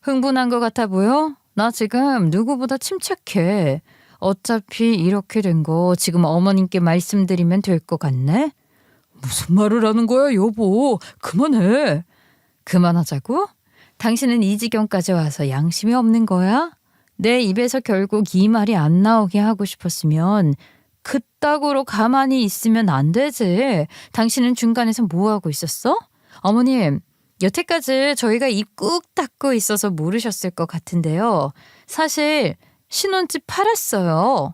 흥분한 것 같아 보여? 나 지금 누구보다 침착해. 어차피 이렇게 된 거 지금 어머님께 말씀드리면 될 것 같네? 무슨 말을 하는 거야, 여보? 그만해. 그만하자고? 당신은 이 지경까지 와서 양심이 없는 거야? 내 입에서 결국 이 말이 안 나오게 하고 싶었으면 그따구로 가만히 있으면 안 되지. 당신은 중간에서 뭐 하고 있었어? 어머님, 여태까지 저희가 입 꾹 닫고 있어서 모르셨을 것 같은데요. 사실 신혼집 팔았어요.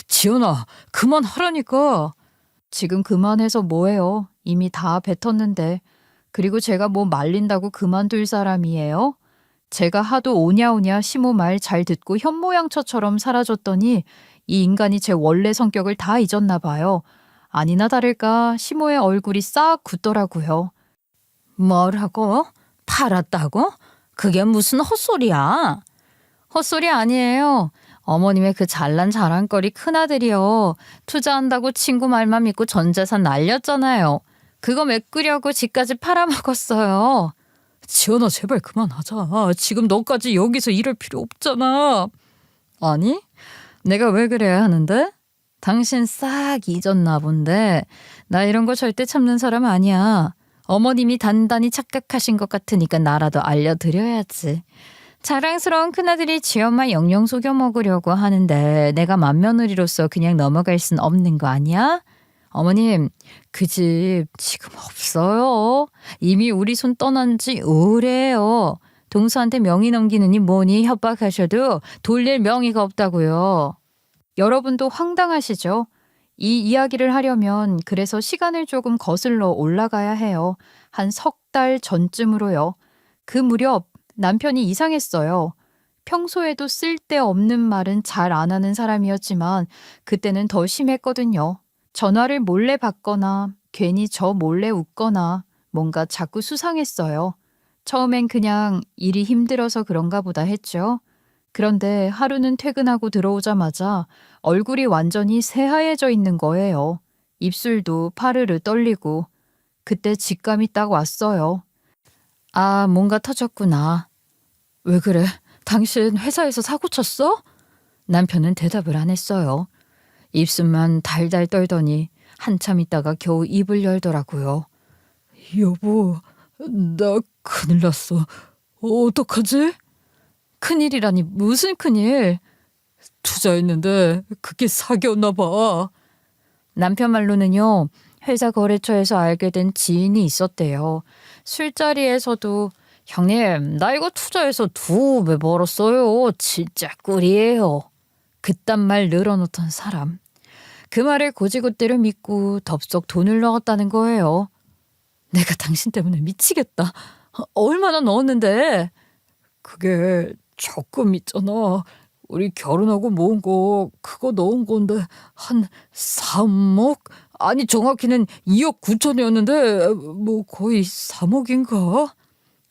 지연아, 그만하라니까. 지금 그만해서 뭐해요? 이미 다 뱉었는데. 그리고 제가 뭐 말린다고 그만둘 사람이에요? 제가 하도 오냐오냐 시모 말 잘 듣고 현모양처처럼 살아줬더니 이 인간이 제 원래 성격을 다 잊었나 봐요. 아니나 다를까 시모의 얼굴이 싹 굳더라고요. 뭐라고? 팔았다고? 그게 무슨 헛소리야? 헛소리 아니에요. 어머님의 그 잘난 자랑거리 큰아들이요. 투자한다고 친구 말만 믿고 전 재산 날렸잖아요. 그거 메꾸려고 집까지 팔아먹었어요. 지연아, 제발 그만하자. 지금 너까지 여기서 이럴 필요 없잖아. 아니, 내가 왜 그래야 하는데? 당신 싹 잊었나 본데 나 이런 거 절대 참는 사람 아니야. 어머님이 단단히 착각하신 것 같으니까 나라도 알려드려야지. 자랑스러운 큰아들이 지엄마 영영 속여 먹으려고 하는데 내가 맏며느리로서 그냥 넘어갈 순 없는 거 아니야? 어머님, 그 집 지금 없어요. 이미 우리 손 떠난 지 오래요. 동서한테 명의 넘기느니 뭐니 협박하셔도 돌릴 명의가 없다고요. 여러분도 황당하시죠? 이 이야기를 하려면 그래서 시간을 조금 거슬러 올라가야 해요. 한 석 달 전쯤으로요. 그 무렵 남편이 이상했어요. 평소에도 쓸데없는 말은 잘 안 하는 사람이었지만 그때는 더 심했거든요. 전화를 몰래 받거나 괜히 저 몰래 웃거나 뭔가 자꾸 수상했어요. 처음엔 그냥 일이 힘들어서 그런가 보다 했죠. 그런데 하루는 퇴근하고 들어오자마자 얼굴이 완전히 새하얘져 있는 거예요. 입술도 파르르 떨리고 그때 직감이 딱 왔어요. 아, 뭔가 터졌구나. 왜 그래? 당신 회사에서 사고 쳤어? 남편은 대답을 안 했어요. 입술만 달달 떨더니 한참 있다가 겨우 입을 열더라고요. 여보, 나 큰일 났어. 어떡하지? 큰일이라니 무슨 큰일? 투자했는데 그게 사기였나 봐. 남편 말로는요. 회사 거래처에서 알게 된 지인이 있었대요. 술자리에서도 형님 나 이거 투자해서 2배 벌었어요. 진짜 꿀이에요. 그딴 말 늘어놓던 사람. 그 말을 고지고대로 믿고 덥석 돈을 넣었다는 거예요. 내가 당신 때문에 미치겠다. 얼마나 넣었는데? 그게 적금 있잖아. 우리 결혼하고 모은 거 그거 넣은 건데 한 3억? 아니 정확히는 2억 9천이었는데 뭐 거의 3억인가?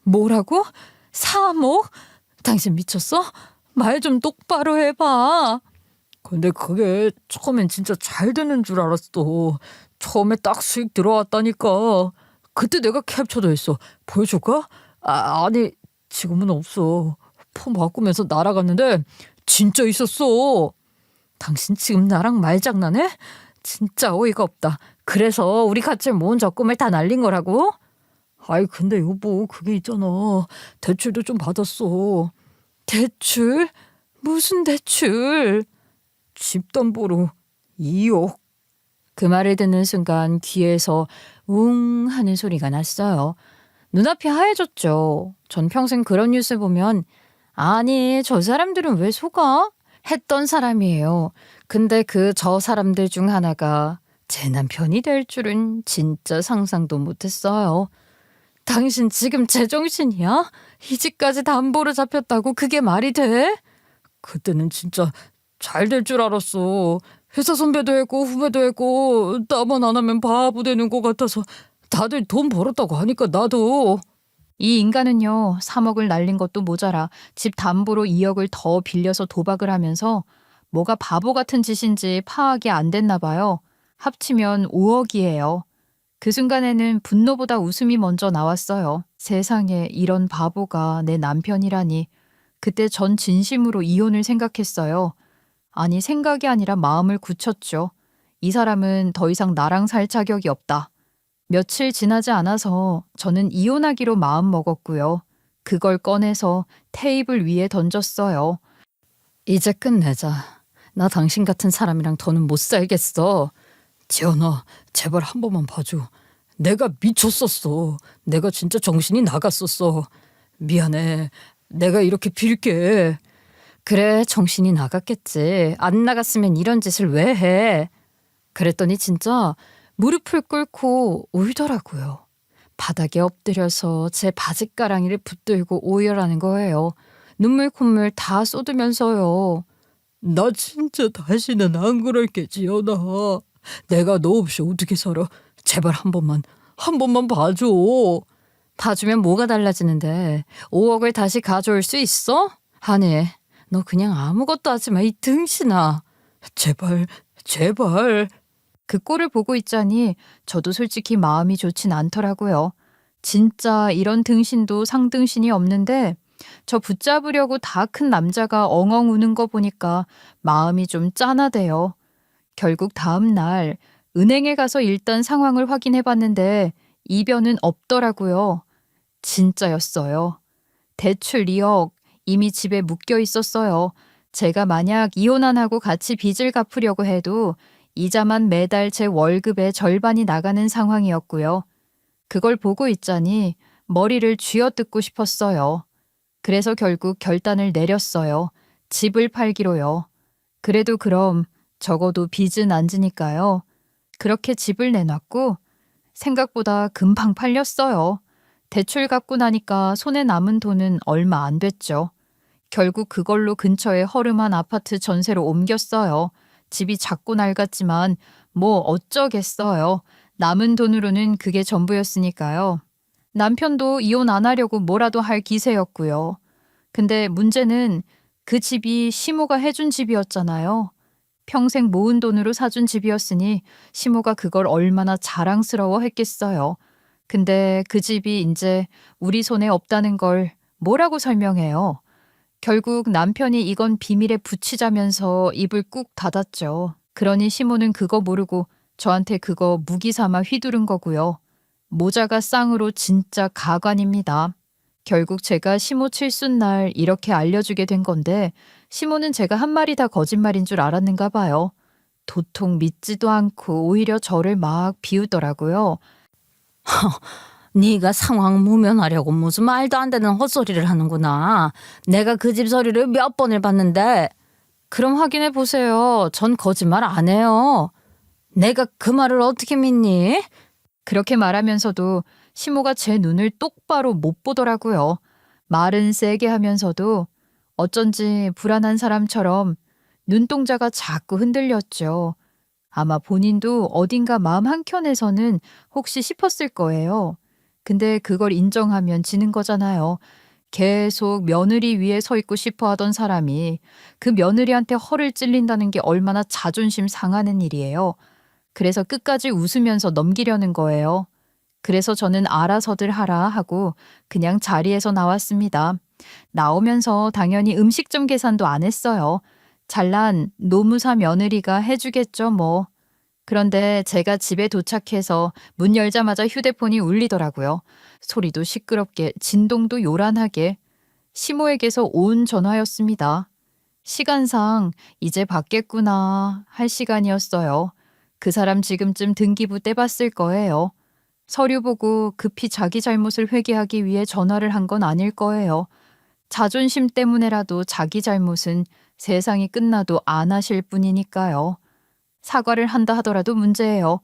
뭐라고? 3억? 당신 미쳤어? 말 좀 똑바로 해봐. 근데 그게 처음엔 진짜 잘 되는 줄 알았어. 처음에 딱 수익 들어왔다니까. 그때 내가 캡처도 했어. 보여줄까? 아니 지금은 없어. 폰 바꾸면서 날아갔는데 진짜 있었어. 당신 지금 나랑 말장난해? 진짜 어이가 없다. 그래서 우리 같이 모은 적금을 다 날린 거라고? 아이 근데 여보 그게 있잖아. 대출도 좀 받았어. 대출? 무슨 대출? 집담보로 2억. 그 말을 듣는 순간 귀에서 웅 하는 소리가 났어요. 눈앞이 하얘졌죠. 전 평생 그런 뉴스 보면 아니 저 사람들은 왜 속아? 했던 사람이에요. 근데 그 저 사람들 중 하나가 제 남편이 될 줄은 진짜 상상도 못했어요. 당신 지금 제정신이야? 이 집까지 담보로 잡혔다고 그게 말이 돼? 그때는 진짜 잘 될 줄 알았어. 회사 선배도 했고 후배도 했고 나만 안 하면 바보 되는 것 같아서 다들 돈 벌었다고 하니까 나도. 이 인간은요, 3억을 날린 것도 모자라 집 담보로 2억을 더 빌려서 도박을 하면서 뭐가 바보 같은 짓인지 파악이 안 됐나 봐요. 합치면 5억이에요. 그 순간에는 분노보다 웃음이 먼저 나왔어요. 세상에 이런 바보가 내 남편이라니. 그때 전 진심으로 이혼을 생각했어요. 아니, 생각이 아니라 마음을 굳혔죠. 이 사람은 더 이상 나랑 살 자격이 없다. 며칠 지나지 않아서 저는 이혼하기로 마음 먹었고요. 그걸 꺼내서 테이블 위에 던졌어요. 이제 끝내자. 나 당신 같은 사람이랑 더는 못 살겠어. 지연아, 제발 한 번만 봐줘. 내가 미쳤었어. 내가 진짜 정신이 나갔었어. 미안해. 내가 이렇게 빌게. 그래, 정신이 나갔겠지. 안 나갔으면 이런 짓을 왜 해? 그랬더니 진짜 무릎을 꿇고 울더라고요. 바닥에 엎드려서 제 바짓가랑이를 붙들고 오열하는 거예요. 눈물 콧물 다 쏟으면서요. 나 진짜 다시는 안 그럴게, 지연아. 내가 너 없이 어떻게 살아? 제발 한 번만 봐줘. 봐주면 뭐가 달라지는데 5억을 다시 가져올 수 있어? 아니, 너 그냥 아무것도 하지 마, 이 등신아. 제발. 그 꼴을 보고 있자니 저도 솔직히 마음이 좋진 않더라고요. 진짜 이런 등신도 상등신이 없는데 저 붙잡으려고 다 큰 남자가 엉엉 우는 거 보니까 마음이 좀 짠하대요. 결국 다음 날 은행에 가서 일단 상황을 확인해 봤는데 이변은 없더라고요. 진짜였어요. 대출 2억 이미 집에 묶여 있었어요. 제가 만약 이혼 안 하고 같이 빚을 갚으려고 해도 이자만 매달 제 월급의 절반이 나가는 상황이었고요. 그걸 보고 있자니 머리를 쥐어뜯고 싶었어요. 그래서 결국 결단을 내렸어요. 집을 팔기로요. 그래도 그럼 적어도 빚은 안 지니까요. 그렇게 집을 내놨고 생각보다 금방 팔렸어요. 대출 갚고 나니까 손에 남은 돈은 얼마 안 됐죠. 결국 그걸로 근처에 허름한 아파트 전세로 옮겼어요. 집이 작고 낡았지만 뭐 어쩌겠어요. 남은 돈으로는 그게 전부였으니까요. 남편도 이혼 안 하려고 뭐라도 할 기세였고요. 근데 문제는 그 집이 시모가 해준 집이었잖아요. 평생 모은 돈으로 사준 집이었으니 시모가 그걸 얼마나 자랑스러워 했겠어요. 근데 그 집이 이제 우리 손에 없다는 걸 뭐라고 설명해요. 결국 남편이 이건 비밀에 붙이자면서 입을 꾹 닫았죠. 그러니 시모는 그거 모르고 저한테 그거 무기 삼아 휘두른 거고요. 모자가 쌍으로 진짜 가관입니다. 결국 제가 시모 칠순 날 이렇게 알려주게 된 건데 시모는 제가 한 말이 다 거짓말인 줄 알았는가 봐요. 도통 믿지도 않고 오히려 저를 막 비우더라고요. 네가 상황 모면하려고 무슨 말도 안 되는 헛소리를 하는구나. 내가 그 집 소리를 몇 번을 봤는데. 그럼 확인해 보세요. 전 거짓말 안 해요. 내가 그 말을 어떻게 믿니? 그렇게 말하면서도 시모가 제 눈을 똑바로 못 보더라고요. 말은 세게 하면서도 어쩐지 불안한 사람처럼 눈동자가 자꾸 흔들렸죠. 아마 본인도 어딘가 마음 한켠에서는 혹시 싶었을 거예요. 근데 그걸 인정하면 지는 거잖아요. 계속 며느리 위에 서 있고 싶어 하던 사람이 그 며느리한테 허를 찔린다는 게 얼마나 자존심 상하는 일이에요. 그래서 끝까지 웃으면서 넘기려는 거예요. 그래서 저는 알아서들 하라 하고 그냥 자리에서 나왔습니다. 나오면서 당연히 음식점 계산도 안 했어요. 잘난 노무사 며느리가 해주겠죠, 뭐. 그런데 제가 집에 도착해서 문 열자마자 휴대폰이 울리더라고요. 소리도 시끄럽게, 진동도 요란하게. 시모에게서 온 전화였습니다. 시간상 이제 받겠구나 할 시간이었어요. 그 사람 지금쯤 등기부 떼봤을 거예요. 서류 보고 급히 자기 잘못을 회개하기 위해 전화를 한 건 아닐 거예요. 자존심 때문에라도 자기 잘못은 세상이 끝나도 안 하실 뿐이니까요. 사과를 한다 하더라도 문제예요.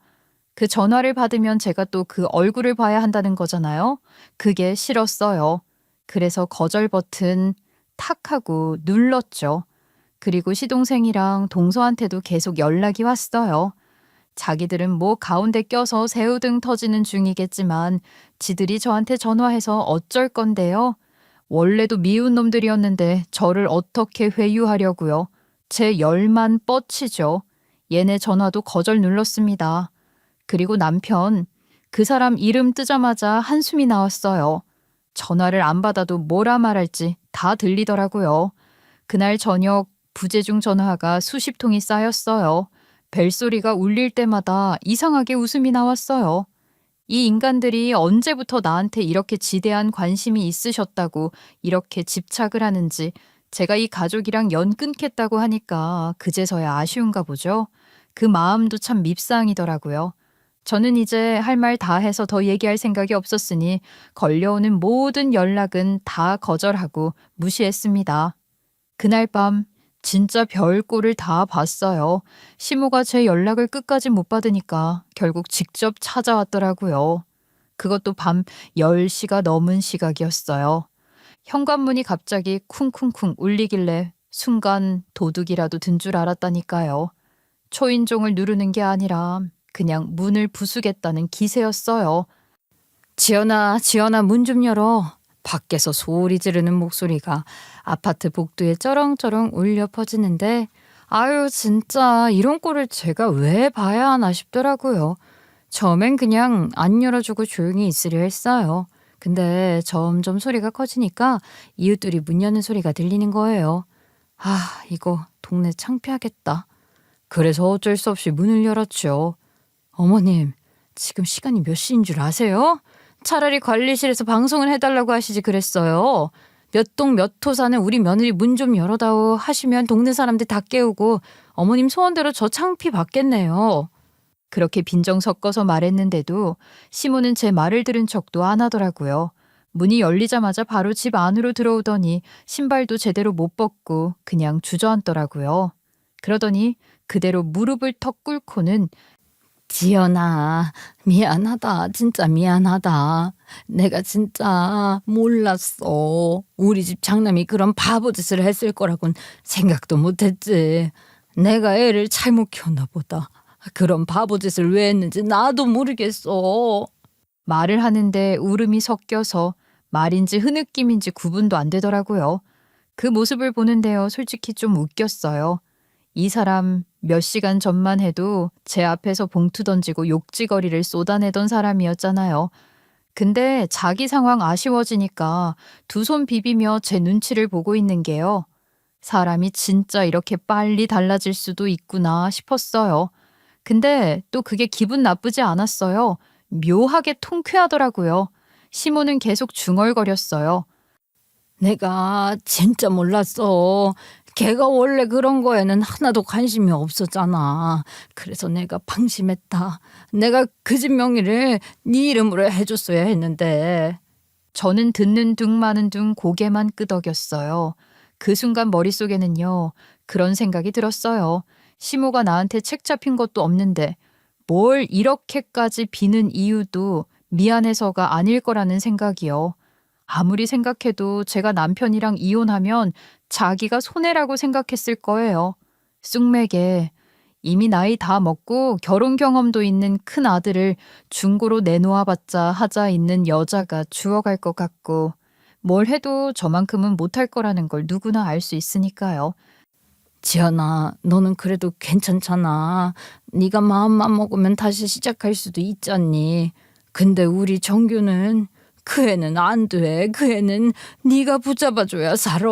그 전화를 받으면 제가 또 그 얼굴을 봐야 한다는 거잖아요. 그게 싫었어요. 그래서 거절 버튼 탁 하고 눌렀죠. 그리고 시동생이랑 동서한테도 계속 연락이 왔어요. 자기들은 뭐 가운데 껴서 새우등 터지는 중이겠지만 지들이 저한테 전화해서 어쩔 건데요. 원래도 미운 놈들이었는데 저를 어떻게 회유하려고요. 제 열만 뻗치죠. 얘네 전화도 거절 눌렀습니다. 그리고 남편, 그 사람 이름 뜨자마자 한숨이 나왔어요. 전화를 안 받아도 뭐라 말할지 다 들리더라고요. 그날 저녁 부재중 전화가 수십 통이 쌓였어요. 벨소리가 울릴 때마다 이상하게 웃음이 나왔어요. 이 인간들이 언제부터 나한테 이렇게 지대한 관심이 있으셨다고 이렇게 집착을 하는지 제가 이 가족이랑 연 끊겠다고 하니까 그제서야 아쉬운가 보죠. 그 마음도 참 밉상이더라고요. 저는 이제 할 말 다 해서 더 얘기할 생각이 없었으니 걸려오는 모든 연락은 다 거절하고 무시했습니다. 그날 밤 진짜 별꼴을 다 봤어요. 시모가 제 연락을 끝까지 못 받으니까 결국 직접 찾아왔더라고요. 그것도 밤 10시가 넘은 시각이었어요. 현관문이 갑자기 쿵쿵쿵 울리길래 순간 도둑이라도 든 줄 알았다니까요. 초인종을 누르는 게 아니라 그냥 문을 부수겠다는 기세였어요. 지연아, 지연아, 문 좀 열어. 밖에서 소리 지르는 목소리가 아파트 복도에 쩌렁쩌렁 울려 퍼지는데 아유 진짜 이런 꼴을 제가 왜 봐야 하나 싶더라고요. 처음엔 그냥 안 열어주고 조용히 있으려 했어요. 근데 점점 소리가 커지니까 이웃들이 문 여는 소리가 들리는 거예요. 아, 이거 동네 창피하겠다. 그래서 어쩔 수 없이 문을 열었죠. 어머님, 지금 시간이 몇 시인 줄 아세요? 차라리 관리실에서 방송을 해달라고 하시지 그랬어요. 몇 동 몇 호 사는 우리 며느리 문 좀 열어다오 하시면 동네 사람들 다 깨우고 어머님 소원대로 저 창피 받겠네요. 그렇게 빈정 섞어서 말했는데도 시모는 제 말을 들은 척도 안 하더라고요. 문이 열리자마자 바로 집 안으로 들어오더니 신발도 제대로 못 벗고 그냥 주저앉더라고요. 그러더니 그대로 무릎을 턱 꿇고는 지연아, 미안하다. 진짜 미안하다. 내가 진짜 몰랐어. 우리 집 장남이 그런 바보 짓을 했을 거라곤 생각도 못했지. 내가 애를 잘못 키웠나 보다. 그런 바보 짓을 왜 했는지 나도 모르겠어. 말을 하는데 울음이 섞여서 말인지 흐느낌인지 구분도 안 되더라고요. 그 모습을 보는데요, 솔직히 좀 웃겼어요. 이 사람 몇 시간 전만 해도 제 앞에서 봉투 던지고 욕지거리를 쏟아내던 사람이었잖아요. 근데 자기 상황 아쉬워지니까 두 손 비비며 제 눈치를 보고 있는 게요. 사람이 진짜 이렇게 빨리 달라질 수도 있구나 싶었어요. 근데 또 그게 기분 나쁘지 않았어요. 묘하게 통쾌하더라고요. 시모는 계속 중얼거렸어요. 내가 진짜 몰랐어. 걔가 원래 그런 거에는 하나도 관심이 없었잖아. 그래서 내가 방심했다. 내가 그 집 명의를 네 이름으로 해줬어야 했는데. 저는 듣는 둥 마는 둥 고개만 끄덕였어요. 그 순간 머릿속에는요, 그런 생각이 들었어요. 시모가 나한테 책 잡힌 것도 없는데 뭘 이렇게까지 비는 이유도 미안해서가 아닐 거라는 생각이요. 아무리 생각해도 제가 남편이랑 이혼하면 자기가 손해라고 생각했을 거예요. 쑥맥에 이미 나이 다 먹고 결혼 경험도 있는 큰 아들을 중고로 내놓아봤자 하자 있는 여자가 죽어갈 것 같고 뭘 해도 저만큼은 못할 거라는 걸 누구나 알 수 있으니까요. 지연아, 너는 그래도 괜찮잖아. 네가 마음만 먹으면 다시 시작할 수도 있잖니. 근데 우리 정규는 그 애는 안 돼. 그 애는 네가 붙잡아줘야 살아.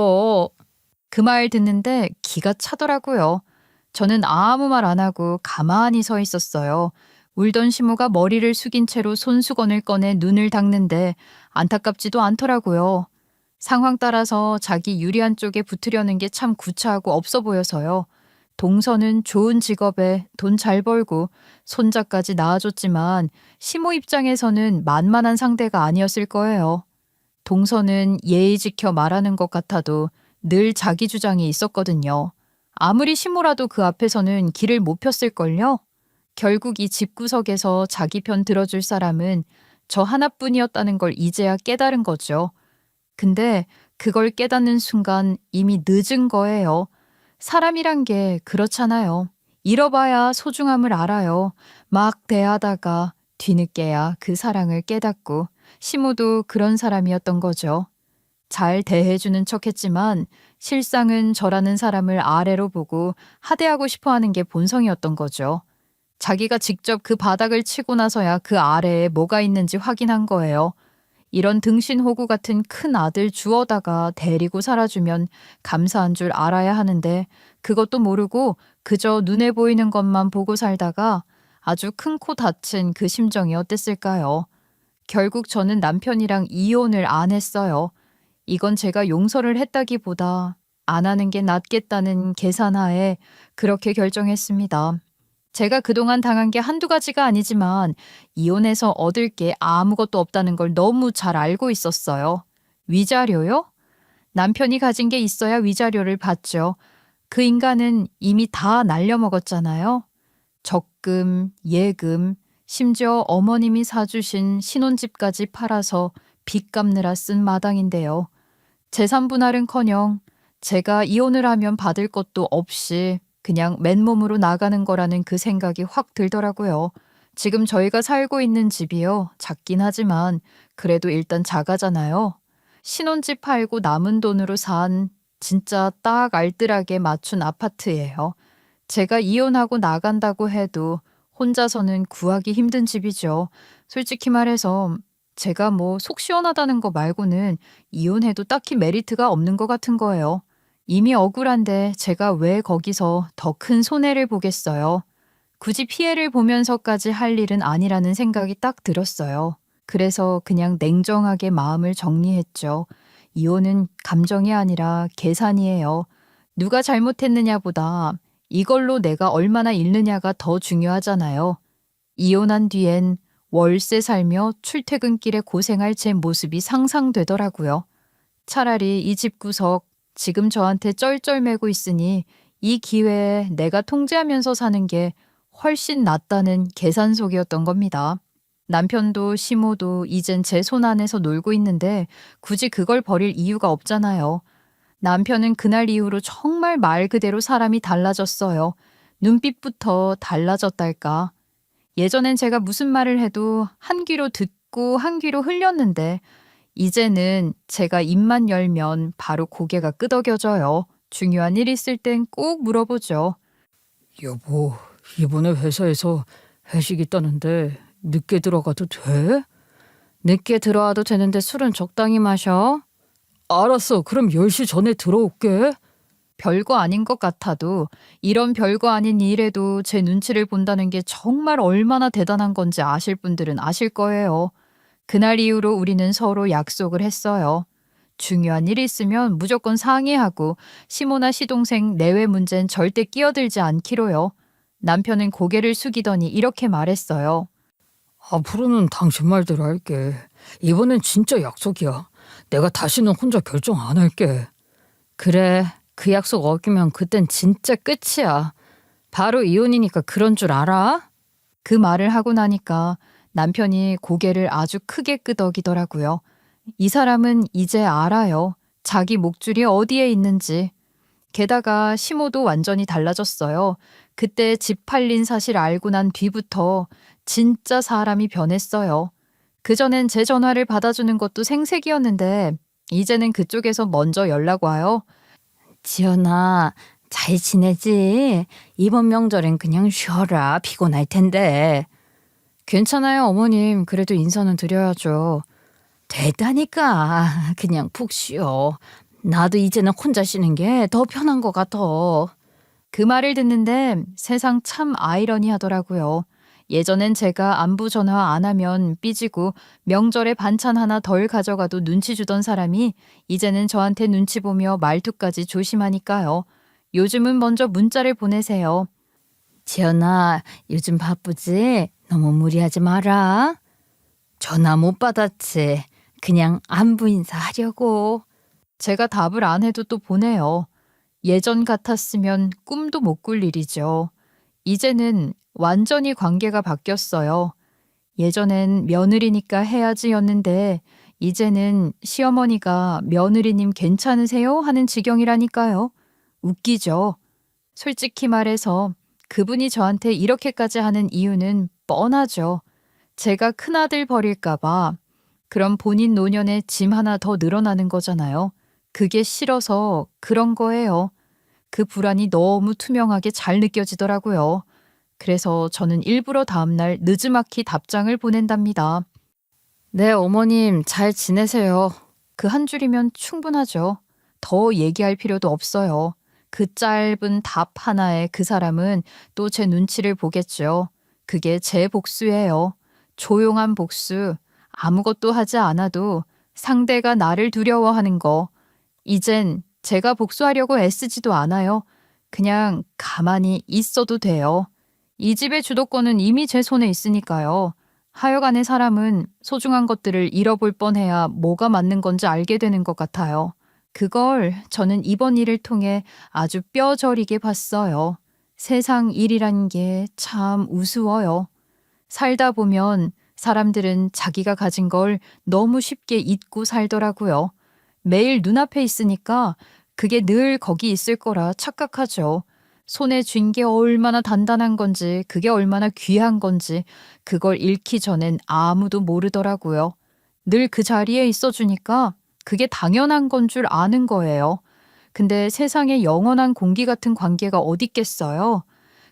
그 말 듣는데 기가 차더라고요. 저는 아무 말 안 하고 가만히 서 있었어요. 울던 시모가 머리를 숙인 채로 손수건을 꺼내 눈을 닦는데 안타깝지도 않더라고요. 상황 따라서 자기 유리한 쪽에 붙으려는 게 참 구차하고 없어 보여서요. 동서는 좋은 직업에 돈 잘 벌고 손자까지 낳아줬지만 시모 입장에서는 만만한 상대가 아니었을 거예요. 동서는 예의 지켜 말하는 것 같아도 늘 자기 주장이 있었거든요. 아무리 시모라도 그 앞에서는 길을 못 폈을걸요? 결국 이 집구석에서 자기 편 들어줄 사람은 저 하나뿐이었다는 걸 이제야 깨달은 거죠. 근데 그걸 깨닫는 순간 이미 늦은 거예요. 사람이란 게 그렇잖아요. 잃어봐야 소중함을 알아요. 막 대하다가 뒤늦게야 그 사랑을 깨닫고 시모도 그런 사람이었던 거죠. 잘 대해주는 척했지만 실상은 저라는 사람을 아래로 보고 하대하고 싶어 하는 게 본성이었던 거죠. 자기가 직접 그 바닥을 치고 나서야 그 아래에 뭐가 있는지 확인한 거예요. 이런 등신호구 같은 큰 아들 주워다가 데리고 살아주면 감사한 줄 알아야 하는데 그것도 모르고 그저 눈에 보이는 것만 보고 살다가 아주 큰 코 다친 그 심정이 어땠을까요? 결국 저는 남편이랑 이혼을 안 했어요. 이건 제가 용서를 했다기보다 안 하는 게 낫겠다는 계산하에 그렇게 결정했습니다. 제가 그동안 당한 게 한두 가지가 아니지만 이혼해서 얻을 게 아무것도 없다는 걸 너무 잘 알고 있었어요. 위자료요? 남편이 가진 게 있어야 위자료를 받죠. 그 인간은 이미 다 날려먹었잖아요. 적금, 예금, 심지어 어머님이 사주신 신혼집까지 팔아서 빚 갚느라 쓴 마당인데요. 재산 분할은커녕 제가 이혼을 하면 받을 것도 없이 그냥 맨몸으로 나가는 거라는 그 생각이 확 들더라고요. 지금 저희가 살고 있는 집이요. 작긴 하지만 그래도 일단 작아잖아요. 신혼집 팔고 남은 돈으로 산 진짜 딱 알뜰하게 맞춘 아파트예요. 제가 이혼하고 나간다고 해도 혼자서는 구하기 힘든 집이죠. 솔직히 말해서 제가 뭐 속 시원하다는 거 말고는 이혼해도 딱히 메리트가 없는 것 같은 거예요. 이미 억울한데 제가 왜 거기서 더 큰 손해를 보겠어요. 굳이 피해를 보면서까지 할 일은 아니라는 생각이 딱 들었어요. 그래서 그냥 냉정하게 마음을 정리했죠. 이혼은 감정이 아니라 계산이에요. 누가 잘못했느냐보다 이걸로 내가 얼마나 잃느냐가 더 중요하잖아요. 이혼한 뒤엔 월세 살며 출퇴근길에 고생할 제 모습이 상상되더라고요. 차라리 이 집구석 지금 저한테 쩔쩔매고 있으니 이 기회에 내가 통제하면서 사는 게 훨씬 낫다는 계산 속이었던 겁니다. 남편도 시모도 이젠 제 손 안에서 놀고 있는데 굳이 그걸 버릴 이유가 없잖아요. 남편은 그날 이후로 정말 말 그대로 사람이 달라졌어요. 눈빛부터 달라졌달까. 예전엔 제가 무슨 말을 해도 한 귀로 듣고 한 귀로 흘렸는데 이제는 제가 입만 열면 바로 고개가 끄덕여져요. 중요한 일 있을 땐 꼭 물어보죠. 여보, 이번에 회사에서 회식 있다는데 늦게 들어가도 돼? 늦게 들어와도 되는데 술은 적당히 마셔. 알았어. 그럼 10시 전에 들어올게. 별거 아닌 것 같아도 이런 별거 아닌 일에도 제 눈치를 본다는 게 정말 얼마나 대단한 건지 아실 분들은 아실 거예요. 그날 이후로 우리는 서로 약속을 했어요. 중요한 일이 있으면 무조건 상의하고 시모나 시동생 내외 문제는 절대 끼어들지 않기로요. 남편은 고개를 숙이더니 이렇게 말했어요. 앞으로는 당신 말대로 할게. 이번엔 진짜 약속이야. 내가 다시는 혼자 결정 안 할게. 그래, 그 약속 어기면 그땐 진짜 끝이야. 바로 이혼이니까 그런 줄 알아? 그 말을 하고 나니까 남편이 고개를 아주 크게 끄덕이더라고요. 이 사람은 이제 알아요. 자기 목줄이 어디에 있는지. 게다가 시모도 완전히 달라졌어요. 그때 집 팔린 사실 알고 난 뒤부터 진짜 사람이 변했어요. 그전엔 제 전화를 받아주는 것도 생색이었는데 이제는 그쪽에서 먼저 연락 와요. 지연아, 잘 지내지? 이번 명절엔 그냥 쉬어라. 피곤할 텐데. 괜찮아요, 어머님. 그래도 인사는 드려야죠. 됐다니까. 그냥 푹 쉬어. 나도 이제는 혼자 쉬는 게 더 편한 것 같아. 그 말을 듣는데 세상 참 아이러니하더라고요. 예전엔 제가 안부 전화 안 하면 삐지고 명절에 반찬 하나 덜 가져가도 눈치 주던 사람이 이제는 저한테 눈치 보며 말투까지 조심하니까요. 요즘은 먼저 문자를 보내세요. 지연아, 요즘 바쁘지? 너무 무리하지 마라. 전화 못 받았지. 그냥 안부 인사하려고. 제가 답을 안 해도 또 보내요. 예전 같았으면 꿈도 못 꿀 일이죠. 이제는 완전히 관계가 바뀌었어요. 예전엔 며느리니까 해야지였는데 이제는 시어머니가 며느리님 괜찮으세요? 하는 지경이라니까요. 웃기죠. 솔직히 말해서 그분이 저한테 이렇게까지 하는 이유는 뻔하죠. 제가 큰아들 버릴까봐. 그럼 본인 노년에 짐 하나 더 늘어나는 거잖아요. 그게 싫어서 그런 거예요. 그 불안이 너무 투명하게 잘 느껴지더라고요. 그래서 저는 일부러 다음날 느지막이 답장을 보낸답니다. 네, 어머님, 잘 지내세요. 그 한 줄이면 충분하죠. 더 얘기할 필요도 없어요. 그 짧은 답 하나에 그 사람은 또 제 눈치를 보겠죠. 그게 제 복수예요. 조용한 복수. 아무것도 하지 않아도 상대가 나를 두려워하는 거. 이젠 제가 복수하려고 애쓰지도 않아요. 그냥 가만히 있어도 돼요. 이 집의 주도권은 이미 제 손에 있으니까요. 하여간의 사람은 소중한 것들을 잃어볼 뻔해야 뭐가 맞는 건지 알게 되는 것 같아요. 그걸 저는 이번 일을 통해 아주 뼈저리게 봤어요. 세상 일이란 게 참 우스워요. 살다 보면 사람들은 자기가 가진 걸 너무 쉽게 잊고 살더라고요. 매일 눈앞에 있으니까 그게 늘 거기 있을 거라 착각하죠. 손에 쥔 게 얼마나 단단한 건지, 그게 얼마나 귀한 건지, 그걸 잃기 전엔 아무도 모르더라고요. 늘 그 자리에 있어 주니까 그게 당연한 건 줄 아는 거예요. 근데 세상에 영원한 공기 같은 관계가 어딨겠어요?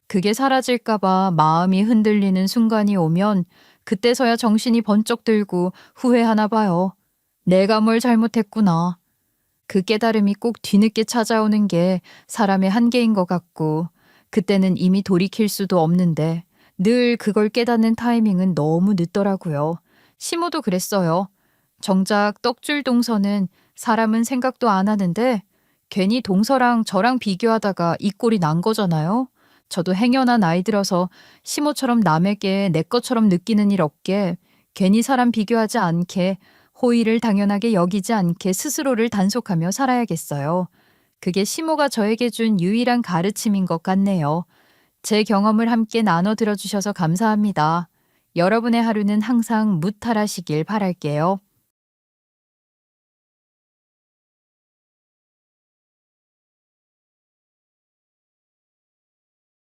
그게 사라질까봐 마음이 흔들리는 순간이 오면 그때서야 정신이 번쩍 들고 후회하나 봐요. 내가 뭘 잘못했구나. 그 깨달음이 꼭 뒤늦게 찾아오는 게 사람의 한계인 것 같고, 그때는 이미 돌이킬 수도 없는데 늘 그걸 깨닫는 타이밍은 너무 늦더라고요. 시모도 그랬어요. 정작 떡줄 동서는 사람은 생각도 안 하는데 괜히 동서랑 저랑 비교하다가 이 꼴이 난 거잖아요. 저도 행여나 나이 들어서 시모처럼 남에게 내 것처럼 느끼는 일 없게 괜히 사람 비교하지 않게 호의를 당연하게 여기지 않게 스스로를 단속하며 살아야겠어요. 그게 시모가 저에게 준 유일한 가르침인 것 같네요. 제 경험을 함께 나눠 들어주셔서 감사합니다. 여러분의 하루는 항상 무탈하시길 바랄게요.